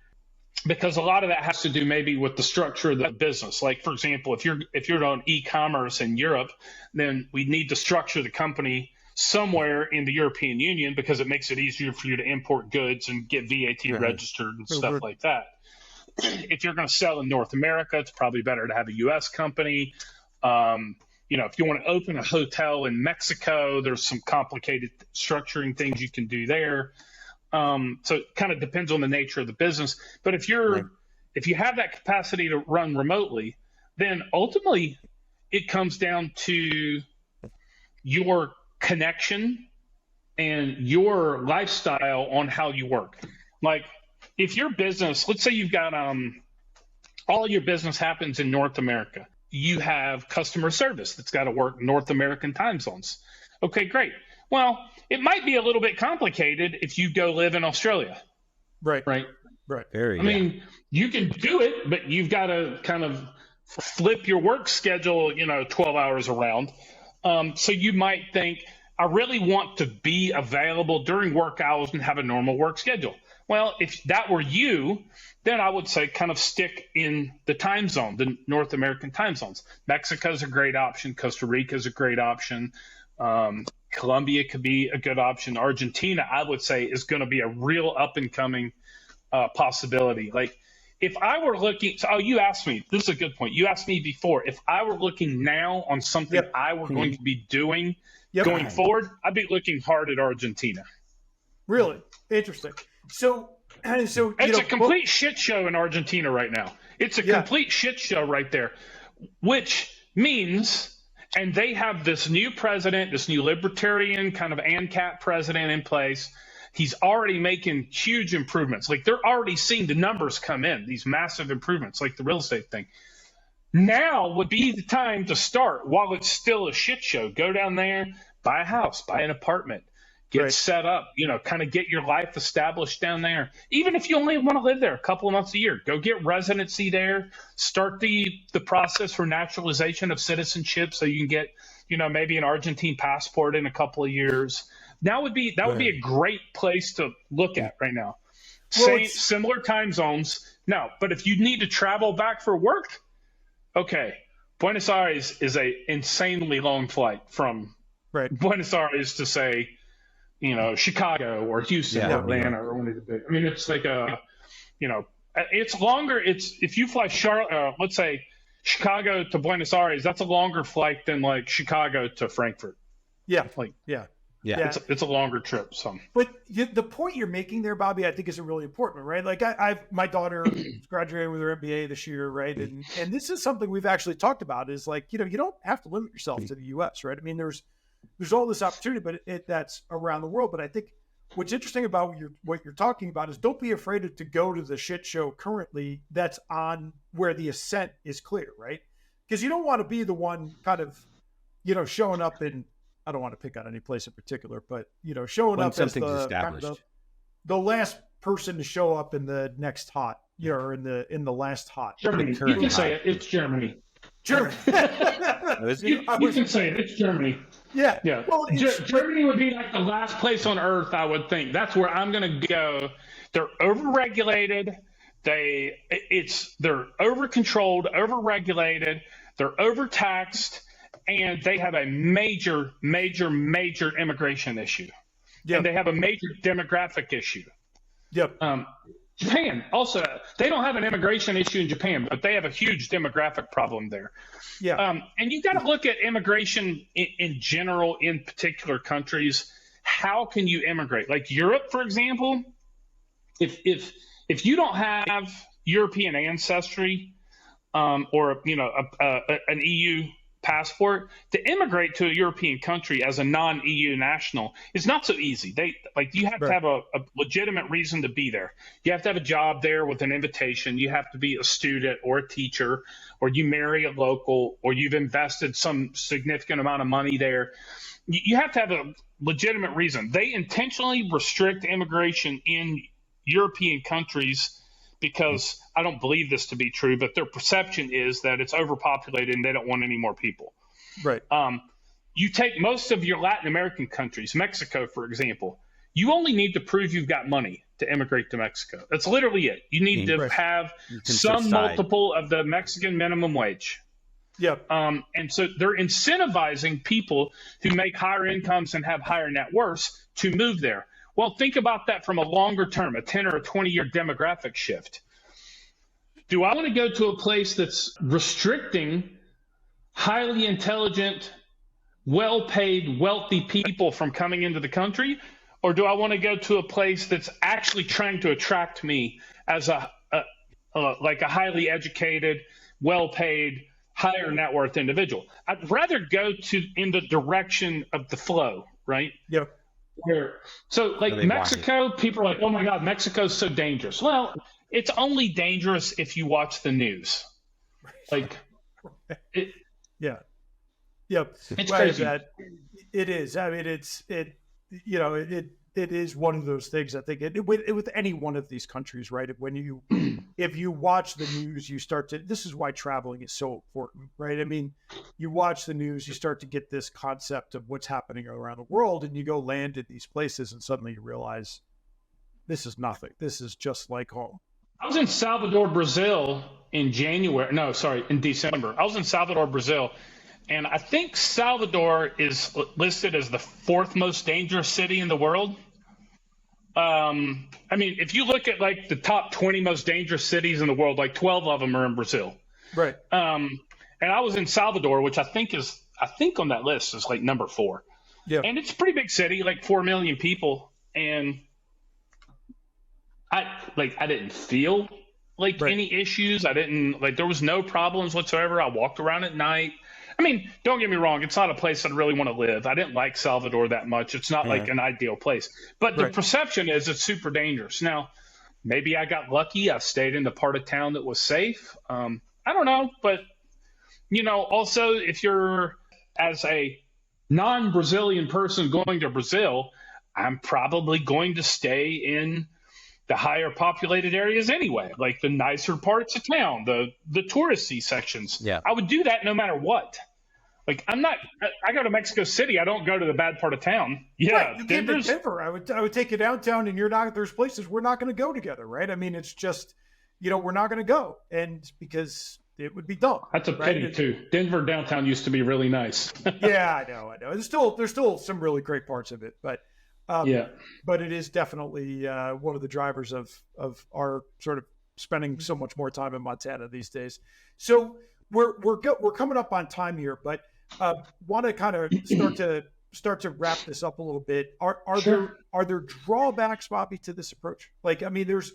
because a lot of that has to do maybe with the structure of the business. Like, for example, if you're on e-commerce in Europe, then we need to structure the company somewhere in the European Union because it makes it easier for you to import goods and get VAT registered and stuff like that. If you're going to sell in North America, it's probably better to have a U.S. company. If you want to open a hotel in Mexico, there's some complicated structuring things you can do there. So it kind of depends on the nature of the business. But if you have that capacity to run remotely, then ultimately it comes down to your connection and your lifestyle on how you work. Like, if your business, let's say you've got all your business happens in North America, you have customer service that's got to work North American time zones. Okay, great. Well, it might be a little bit complicated if you go live in Australia. Right. I mean, you can do it, but you've got to kind of flip your work schedule, 12 hours around. So you might think, I really want to be available during work hours and have a normal work schedule. Well, if that were you, then I would say kind of stick in the time zone, the North American time zones. Mexico is a great option. Costa Rica is a great option. Colombia could be a good option. Argentina, I would say, is going to be a real up and coming possibility. Like, if I were looking, you asked me, this is a good point. You asked me before, if I were looking now on something I were going to be doing going forward, I'd be looking hard at Argentina. Really? Interesting. So And so it's a complete shit show in Argentina right now. It's a complete shit show right there, which means, and they have this new president, this new libertarian kind of ANCAP president in place. He's already making huge improvements. Like, they're already seeing the numbers come in, these massive improvements, like the real estate thing. Now would be the time to start while it's still a shit show. Go down there, buy a house, buy an apartment, get set up, kind of get your life established down there. Even if you only want to live there a couple of months a year, go get residency there, start the process for naturalization of citizenship so you can get, maybe an Argentine passport in a couple of years. That would be a great place to look at right now. Well, similar time zones. No, but if you need to travel back for work, okay, Buenos Aires is a insanely long flight from Buenos Aires to, say, Chicago or Houston or Atlanta or one of the big. I mean, it's like it's longer. It's if you fly let's say Chicago to Buenos Aires, that's a longer flight than like Chicago to Frankfurt. Yeah, it's a longer trip. So, but the point you're making there, Bobby, I think is really important, right? Like my daughter graduated with her MBA this year, right? And this is something we've actually talked about. Is like you don't have to limit yourself to the U.S., right? I mean, there's all this opportunity, but that's around the world. But I think what's interesting about what you're talking about is don't be afraid to go to the shit show currently that's on where the ascent is clear, right? Because you don't want to be the one kind of showing up in. I don't want to pick on any place in particular, but showing up as the last person to show up in the next hot, or in the last hot. Germany. You can say it. It's Germany. Germany. You can say it. It's Germany. Yeah. Well, Germany would be like the last place on earth, I would think. That's where I'm going to go. They're overregulated. They're over-controlled, over-regulated. They're overtaxed. And they have a major, major, major immigration issue. Yep. And they have a major demographic issue. Yep. Japan also, they don't have an immigration issue in Japan, but they have a huge demographic problem there. Yeah. And you got to look at immigration in general in particular countries. How can you immigrate? Like Europe, for example, if you don't have European ancestry or an EU passport, to immigrate to a European country as a non-EU national is not so easy. You have to have a legitimate reason to be there. You have to have a job there with an invitation. You have to be a student or a teacher, or you marry a local, or you've invested some significant amount of money there. You have to have a legitimate reason. They intentionally restrict immigration in European countries because I don't believe this to be true, but their perception is that it's overpopulated and they don't want any more people. Right. You take most of your Latin American countries, Mexico, for example, you only need to prove you've got money to immigrate to Mexico. That's literally it. You need to have some multiple of the Mexican minimum wage. Yep. And so they're incentivizing people who make higher incomes and have higher net worths to move there. Well, think about that from a longer term, a 10 or a 20-year demographic shift. Do I want to go to a place that's restricting highly intelligent, well-paid, wealthy people from coming into the country? Or do I want to go to a place that's actually trying to attract me as a highly educated, well-paid, higher net worth individual? I'd rather go in the direction of the flow, right? Yeah. So Mexico, people are like, oh my God, Mexico's so dangerous. Well, it's only dangerous if you watch the news. Yep. It's crazy. It is. I mean, it is one of those things. I think with any one of these countries, right? If you watch the news, you start to. This is why traveling is so important, right? I mean, you watch the news, you start to get this concept of what's happening around the world, and you go land in these places, and suddenly you realize this is nothing. This is just like home. I was in Salvador, Brazil in December. I was in Salvador, Brazil. And I think Salvador is listed as the 4th most dangerous city in the world. I mean, if you look at the top 20 most dangerous cities in the world, 12 of them are in Brazil. Right. And I was in Salvador, which I think on that list is number 4. Yeah. And it's a pretty big city, 4 million people. And I didn't feel like Right. any issues. I didn't like there was no problems whatsoever. I walked around at night. I mean, don't get me wrong, it's not a place I'd really want to live. I didn't like Salvador that much. It's not like Uh, an ideal place. But the Right. perception is it's super dangerous. Now, maybe I got lucky. I stayed in the part of town that was safe. I don't know, but also if you're as a non-Brazilian person going to Brazil, I'm probably going to stay in the higher populated areas anyway, like the nicer parts of town, the touristy sections. yeah. I would do that no matter what. Like I'm not. I go to Mexico City. I don't go to the bad part of town. Yeah, Right. You came to Denver's. Denver. I would take you downtown, and you're not. There's places we're not going to go together, right? I mean, it's just, we're not going to go, and because it would be dumb. That's a right? pity too. Denver downtown used to be really nice. Yeah, I know. There's still some really great parts of it, but Yeah. but it is definitely one of the drivers of our sort of spending so much more time in Montana these days. So we're coming up on time here, but want to kind of start to wrap this up a little bit. Are Sure. there drawbacks, Bobby, to this approach? Like, I mean, there's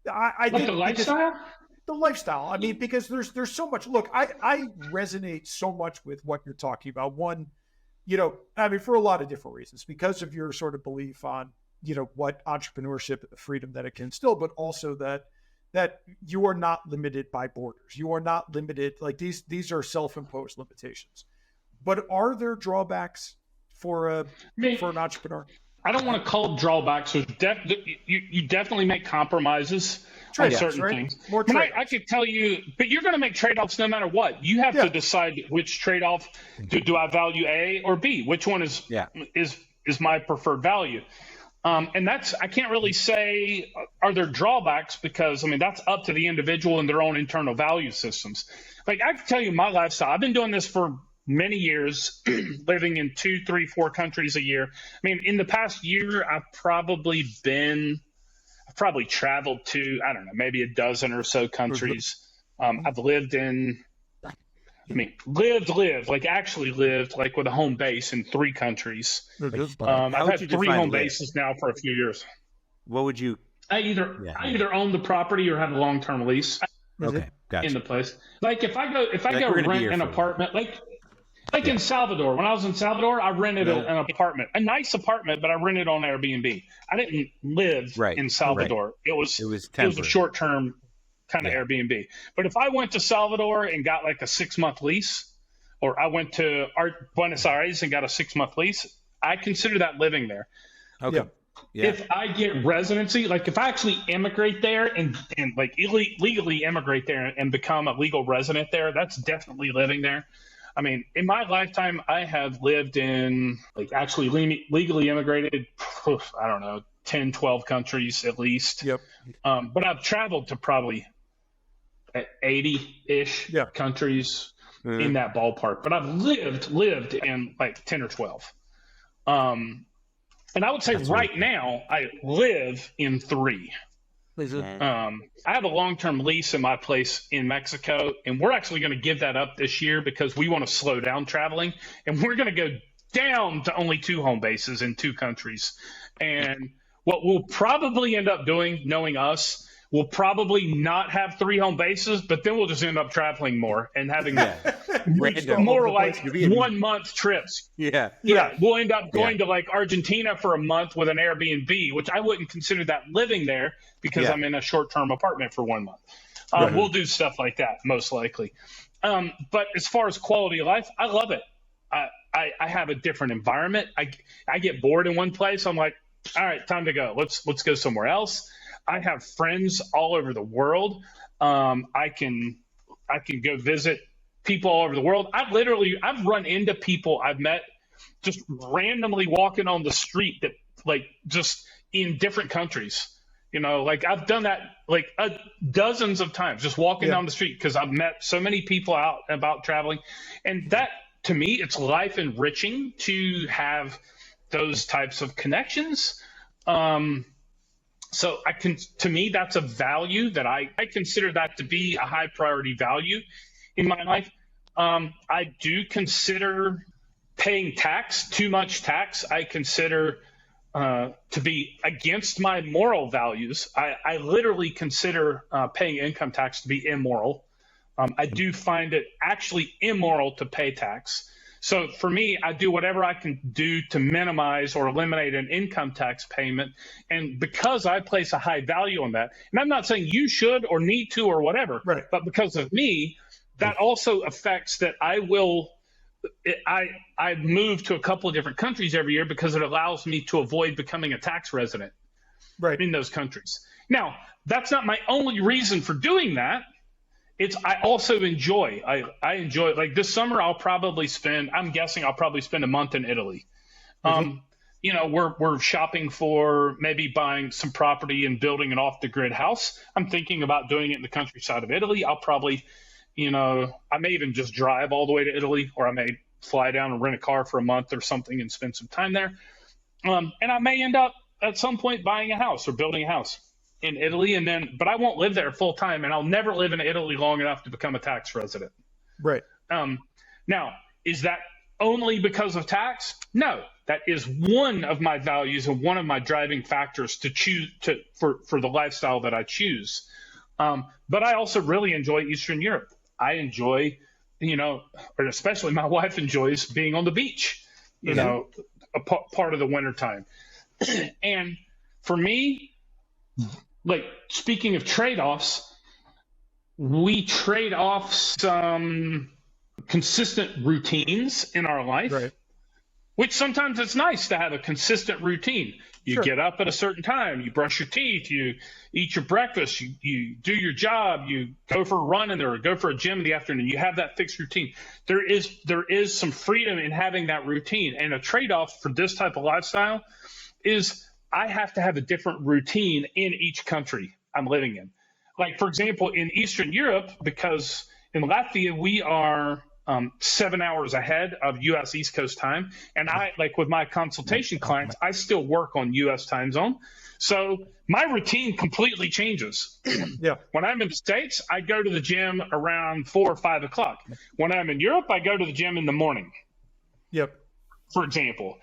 I Like think the because lifestyle. the lifestyle. I mean, because there's so much. Look, I resonate so much with what you're talking about. One, I mean, for a lot of different reasons, because of your sort of belief on, what entrepreneurship and the freedom that it can instill, but also that you are not limited by borders. You are not limited. Like these are self-imposed limitations. But are there drawbacks for I mean, an entrepreneur? I don't want to call it drawbacks. You definitely make compromises on Trade-offs, certain right? things. More I mean, I trade-offs. could tell you, but you're going to make trade-offs no matter what. You have Yeah. to decide which trade-off do I value A or B? Which one is Yeah. is my preferred value? And that's I can't really say are there drawbacks because I mean that's up to the individual and their own internal value systems. Like I can tell you my lifestyle. I've been doing this for many years, living in 2, 3, 4 countries a year. I mean, in the past year, I've probably traveled to, I don't know, maybe a dozen or so countries. I've lived like actually lived like with a home base in 3 countries. How I've would had you 3 define home live? bases now for a few years. What would you? I either own the property or have a long-term lease Okay, in gotcha. the place. Like if I go Like, we're gonna be rent here an for a apartment, like in Salvador. When I was in Salvador, I rented an apartment, a nice apartment, but I rented on Airbnb. I didn't live Right, in Salvador. It was a temporary. short-term kind of Yeah. Airbnb. But if I went to Salvador and got like a 6-month lease, or I went to Buenos Aires and got a 6-month lease, I consider that living there. Okay. Yeah. If I get residency, like if I actually immigrate there and like legally immigrate there and become a legal resident there, that's definitely living there. I mean, in my lifetime, I have lived in like actually legally immigrated, I don't know, 10, 12 countries at least. Yep. But I've traveled to probably 80-ish Yeah. countries in that ballpark. But I've lived in like 10 or 12. And I would say right now I live in 3. I have a long-term lease in my place in Mexico, and we're actually going to give that up this year because we want to slow down traveling, and we're going to go down to only 2 home bases in 2 countries. And what we'll probably end up doing, knowing us, we'll probably not have 3 home bases, but then we'll just end up traveling more and having Random. more like 1-month trips. Yeah. Yeah, we'll end up going to like Argentina for a month with an Airbnb, which I wouldn't consider that living there because Yeah. I'm in a short-term apartment for 1 month. We'll do stuff like that most likely. But as far as quality of life, I love it. I have a different environment. I get bored in one place. I'm like, all right, time to go. Let's go somewhere else. I have friends all over the world. I can go visit people all over the world. I've run into people I've met just randomly walking on the street that like just in different countries. Like I've done that like dozens of times, just walking down the street because I've met so many people out about traveling. And that, to me, it's life enriching to have those types of connections. So to me, that's a value that I consider that to be a high priority value in my life. I do consider paying tax, too much tax. I consider to be against my moral values. I literally consider paying income tax to be immoral. I do find it actually immoral to pay tax. So for me, I do whatever I can do to minimize or eliminate an income tax payment. And because I place a high value on that, and I'm not saying you should or need to or whatever, Right. but because of me, that also affects that I move to a couple of different countries every year because it allows me to avoid becoming a tax resident in those countries. Now, that's not my only reason for doing that. I also enjoy. I enjoy, like this summer. I'm guessing I'll probably spend a month in Italy. We're shopping for maybe buying some property and building an off the grid house. I'm thinking about doing it in the countryside of Italy. I'll probably, I may even just drive all the way to Italy, or I may fly down and rent a car for a month or something and spend some time there. And I may end up at some point buying a house or building a house in Italy, but I won't live there full time, and I'll never live in Italy long enough to become a tax resident. Right. Now, is that only because of tax? No, that is one of my values and one of my driving factors to choose for the lifestyle that I choose. But I also really enjoy Eastern Europe. I enjoy, or especially my wife enjoys being on the beach, a part of the wintertime. And for me, like, speaking of trade-offs, we trade off some consistent routines in our life, which sometimes it's nice to have a consistent routine. You get up at a certain time, you brush your teeth, you eat your breakfast, you do your job, you go for a run or go for a gym in the afternoon. You have that fixed routine. There is some freedom in having that routine. And a trade-off for this type of lifestyle is I have to have a different routine in each country I'm living in. Like, for example, in Eastern Europe, because in Latvia, we are 7 hours ahead of U.S. East Coast time. And I, like with my consultation clients, I still work on U.S. time zone. So my routine completely changes. When I'm in the States, I go to the gym around 4 or 5 o'clock. When I'm in Europe, I go to the gym in the morning. For example,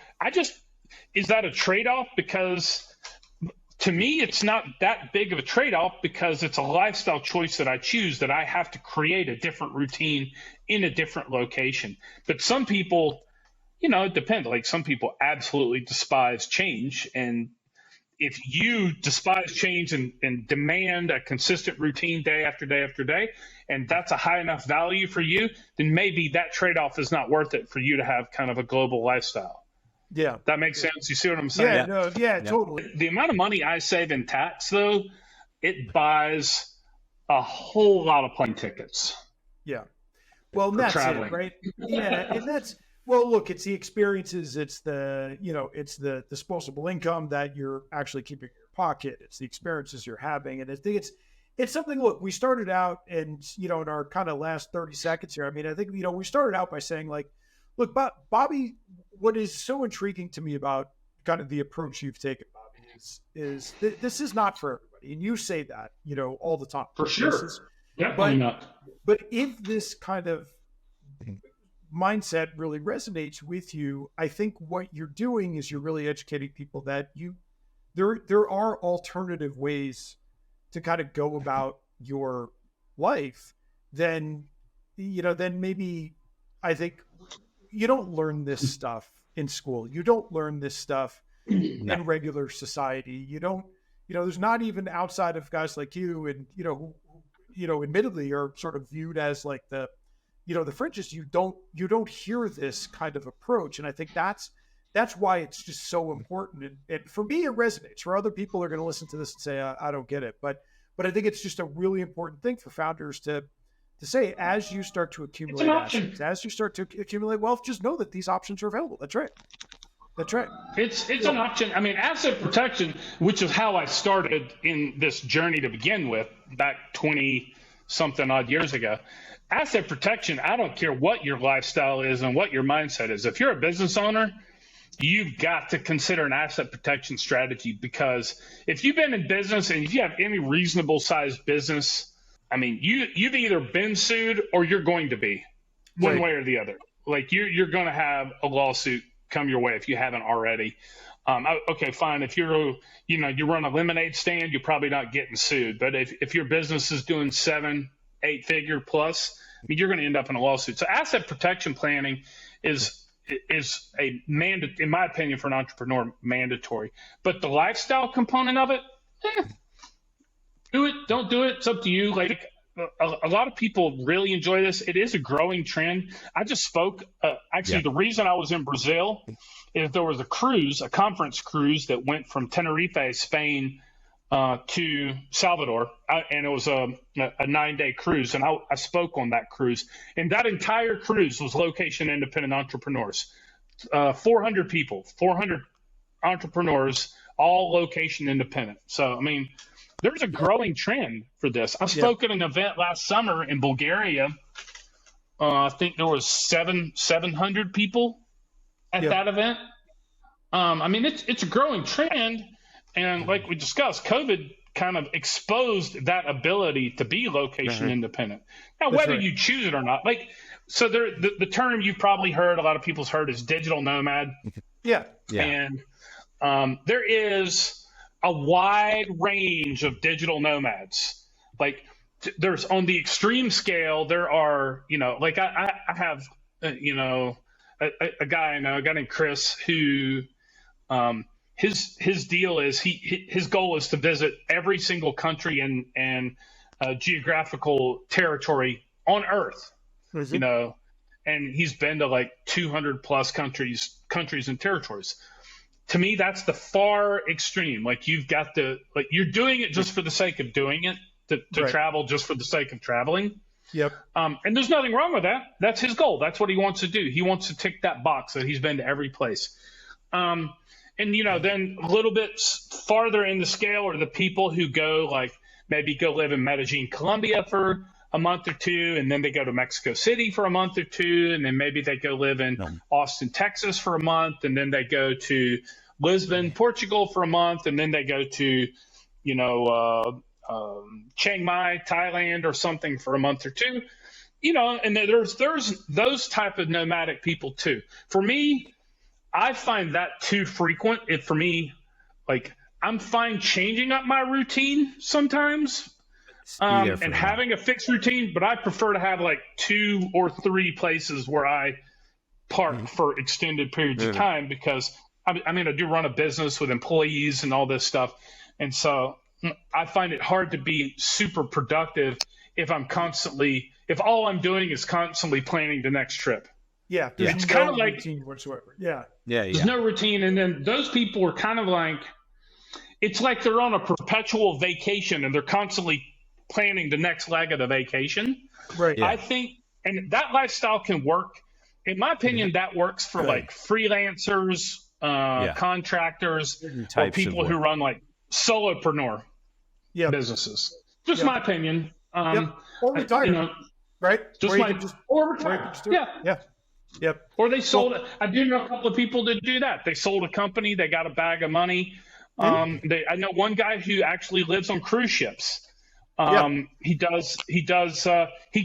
is that a trade-off? Because to me, it's not that big of a trade-off because it's a lifestyle choice that I choose, that I have to create a different routine in a different location. But some people, it depends. Like, some people absolutely despise change. And if you despise change and demand a consistent routine day after day after day, and that's a high enough value for you, then maybe that trade-off is not worth it for you to have kind of a global lifestyle. That makes sense. You see what I'm saying? Totally. The amount of money I save in tax, though, it buys a whole lot of plane tickets. Well, that's traveling. it, right? And that's, well, look, it's the experiences, it's the, it's the disposable income that you're actually keeping in your pocket. It's the experiences you're having. And I think it's something, look, we started out and, in our kind of last 30 seconds here, I mean, I think, we started out by saying, like, look, Bobby, what is so intriguing to me about kind of the approach you've taken, Bobby, is this is not for everybody. And you say that, all the time. For sure. Definitely not. But if this kind of mindset really resonates with you, I think what you're doing is you're really educating people that there are alternative ways to kind of go about your life. Then maybe, I think, you don't learn this stuff in school. You don't learn this stuff in regular society. You don't, there's not even outside of guys like you and, who, admittedly are sort of viewed as like the fringes. You don't hear this kind of approach. And I think that's why it's just so important. And for me, it resonates. For other people are going to listen to this and say, I don't get it. But I think it's just a really important thing for founders to say, as you start to accumulate assets, as you start to accumulate wealth, just know that these options are available. That's right. It's an option. I mean, asset protection, which is how I started in this journey to begin with back 20 something odd years ago. Asset protection, I don't care what your lifestyle is and what your mindset is. If you're a business owner, you've got to consider an asset protection strategy, because if you've been in business and if you have any reasonable sized business, I mean, you've either been sued or you're going to be, one way or the other. Like, you're going to have a lawsuit come your way if you haven't already. Okay, fine. If you run a lemonade stand, you're probably not getting sued. But if your business is doing 7-8 figure plus, I mean, you're going to end up in a lawsuit. So asset protection planning is in my opinion, for an entrepreneur, mandatory. But the lifestyle component of it, do it, don't do it. It's up to you. Like a lot of people really enjoy this. It is a growing trend. I just spoke. The reason I was in Brazil is there was a conference cruise that went from Tenerife, Spain, to Salvador, and it was a 9-day cruise, and I spoke on that cruise. And that entire cruise was location independent entrepreneurs, 400 people, 400 entrepreneurs, all location independent. So, I mean, there's a growing trend for this. I spoke at an event last summer in Bulgaria. I think there was 700 people at that event. I mean, it's a growing trend. And like we discussed, COVID kind of exposed that ability to be location independent. Now, whether you choose it or not, so the term you've probably heard, a lot of people's heard, is digital nomad. Yeah. And there is a wide range of digital nomads. Like there's on the extreme scale, there are, I have, a guy I know, a guy named Chris, who his deal is his goal is to visit every single country and geographical territory on Earth. And he's been to like 200 plus countries and territories. To me, that's the far extreme. Like you've got you're doing it just for the sake of doing it, to travel just for the sake of traveling. Yep. And there's nothing wrong with that. That's his goal. That's what he wants to do. He wants to tick that box that he's been to every place. And then a little bit farther in the scale are the people who maybe go live in Medellin, Colombia for a month or two, and then they go to Mexico City for a month or two, and then maybe they go live in Austin, Texas for a month, and then they go to Lisbon, Portugal for a month, and then they go to, Chiang Mai, Thailand or something for a month or two, and there's those type of nomadic people too. For me, I find that too frequent. For me, I'm fine changing up my routine sometimes. And having a fixed routine, but I prefer to have 2 or 3 places where I park for extended periods of time, because I do run a business with employees and all this stuff. And so I find it hard to be super productive if all I'm doing is constantly planning the next trip. Yeah. It's kind of routine whatsoever. Yeah. There's no routine. And then those people are kind of it's like they're on a perpetual vacation and they're constantly planning the next leg of the vacation. Right. I think, and that lifestyle can work. In my opinion, that works for freelancers, contractors, or people who run solopreneur businesses. Just my opinion. Or retired, right? Or retired. Yep. Or they sold it. I do know a couple of people that do that. They sold a company. They got a bag of money. I know one guy who actually lives on cruise ships. He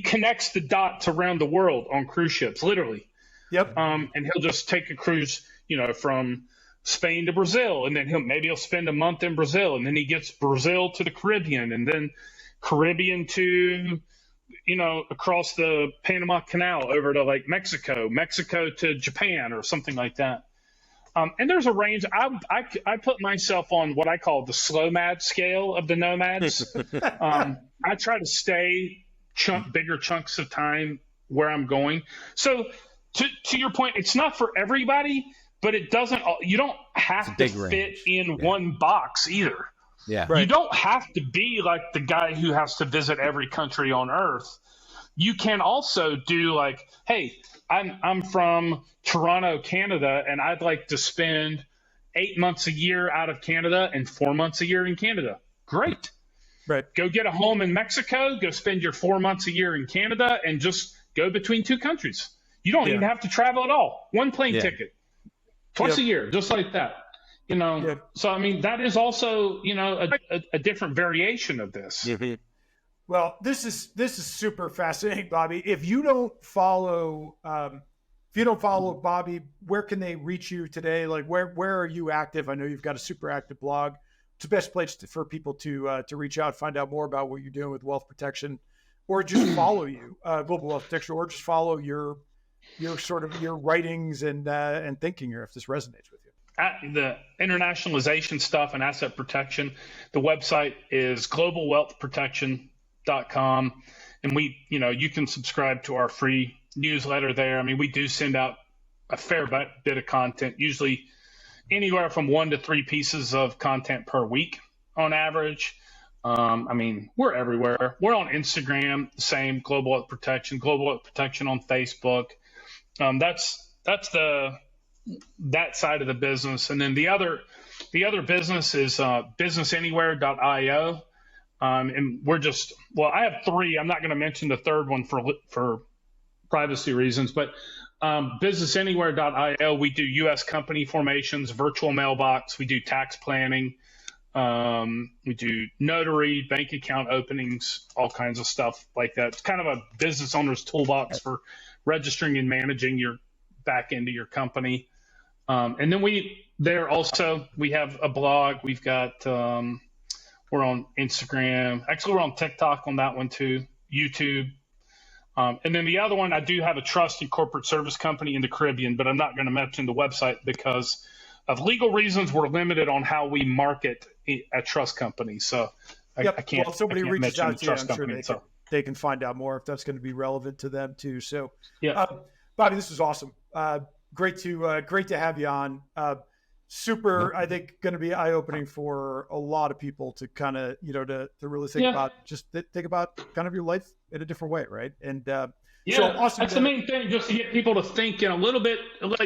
connects the dots around the world on cruise ships, literally. Yep. And he'll just take a cruise, from Spain to Brazil, and then he'll spend a month in Brazil, and then he gets Brazil to the Caribbean, and then Caribbean to, across the Panama Canal over to Mexico to Japan or something like that. And there's a range. I put myself on what I call the slow mad scale of the nomads. I try to stay bigger chunks of time where I'm going. So to your point, it's not for everybody, but you don't have to fit in one box either. Yeah. Right. You don't have to be like the guy who has to visit every country on earth. You can also do hey, I'm from Toronto, Canada, and I'd like to spend 8 months a year out of Canada and 4 months a year in Canada. Great. Right. Go get a home in Mexico, go spend your 4 months a year in Canada, and just go between 2 countries. You don't even have to travel at all. One plane ticket, twice a year, just like that. So that is also, a different variation of this. Well, this is super fascinating, Bobby. If you don't follow if you don't follow Bobby, where can they reach you today? Like where are you active? I know you've got a super active blog. It's the best place for people to reach out, find out more about what you're doing with wealth protection, or just follow you, Global Wealth Protection, or just follow your sort of your writings and thinking here if this resonates with you. The internationalization stuff and asset protection, the website is globalwealthprotection.com. And you can subscribe to our free newsletter there. I mean, we do send out a fair bit of content, usually anywhere from 1 to 3 pieces of content per week on average. I mean, we're everywhere. We're on Instagram, the same, Global Wealth Protection on Facebook. That's that side of the business. And then the other business is businessanywhere.io. And I have 3. I'm not going to mention the third one for privacy reasons, but businessanywhere.io, we do U.S. company formations, virtual mailbox. We do tax planning. We do notary, bank account openings, all kinds of stuff like that. It's kind of a business owner's toolbox for registering and managing your back end of your company. And then we have a blog. We've got, we're on Instagram. Actually, we're on TikTok on that one too, YouTube. And then the other one, I do have a trust and corporate service company in the Caribbean, but I'm not going to mention the website because of legal reasons. We're limited on how we market a trust company. So I can't. Well, if somebody reaches out to you, I'm company, sure they can find out more if that's going to be relevant to them too. So, yeah, Bobby, this was awesome. Great to have you on. Super, I think, going to be eye-opening for a lot of people to kind of, to really think about, think about kind of your life in a different way, right? And so awesome. That's the main thing, just to get people to think in a little bit,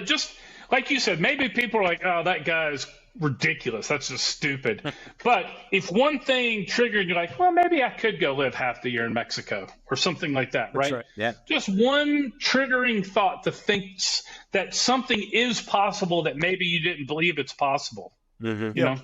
just like you said, maybe people are like, oh, that guy is ridiculous. That's just stupid. But if one thing triggered, you're like, well, maybe I could go live half the year in Mexico or something like that, right? That's right. Yeah. Just one triggering thought to think that something is possible that maybe you didn't believe it's possible. Mm-hmm. You know?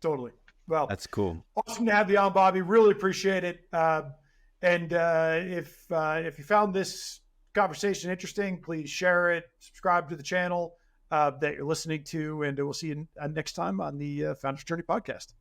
Totally. Well, that's cool. Awesome to have you on, Bobby. Really appreciate it. And if you found this conversation interesting, please share it, subscribe to the channel that you're listening to, and we'll see you next time on the Founder's Journey podcast.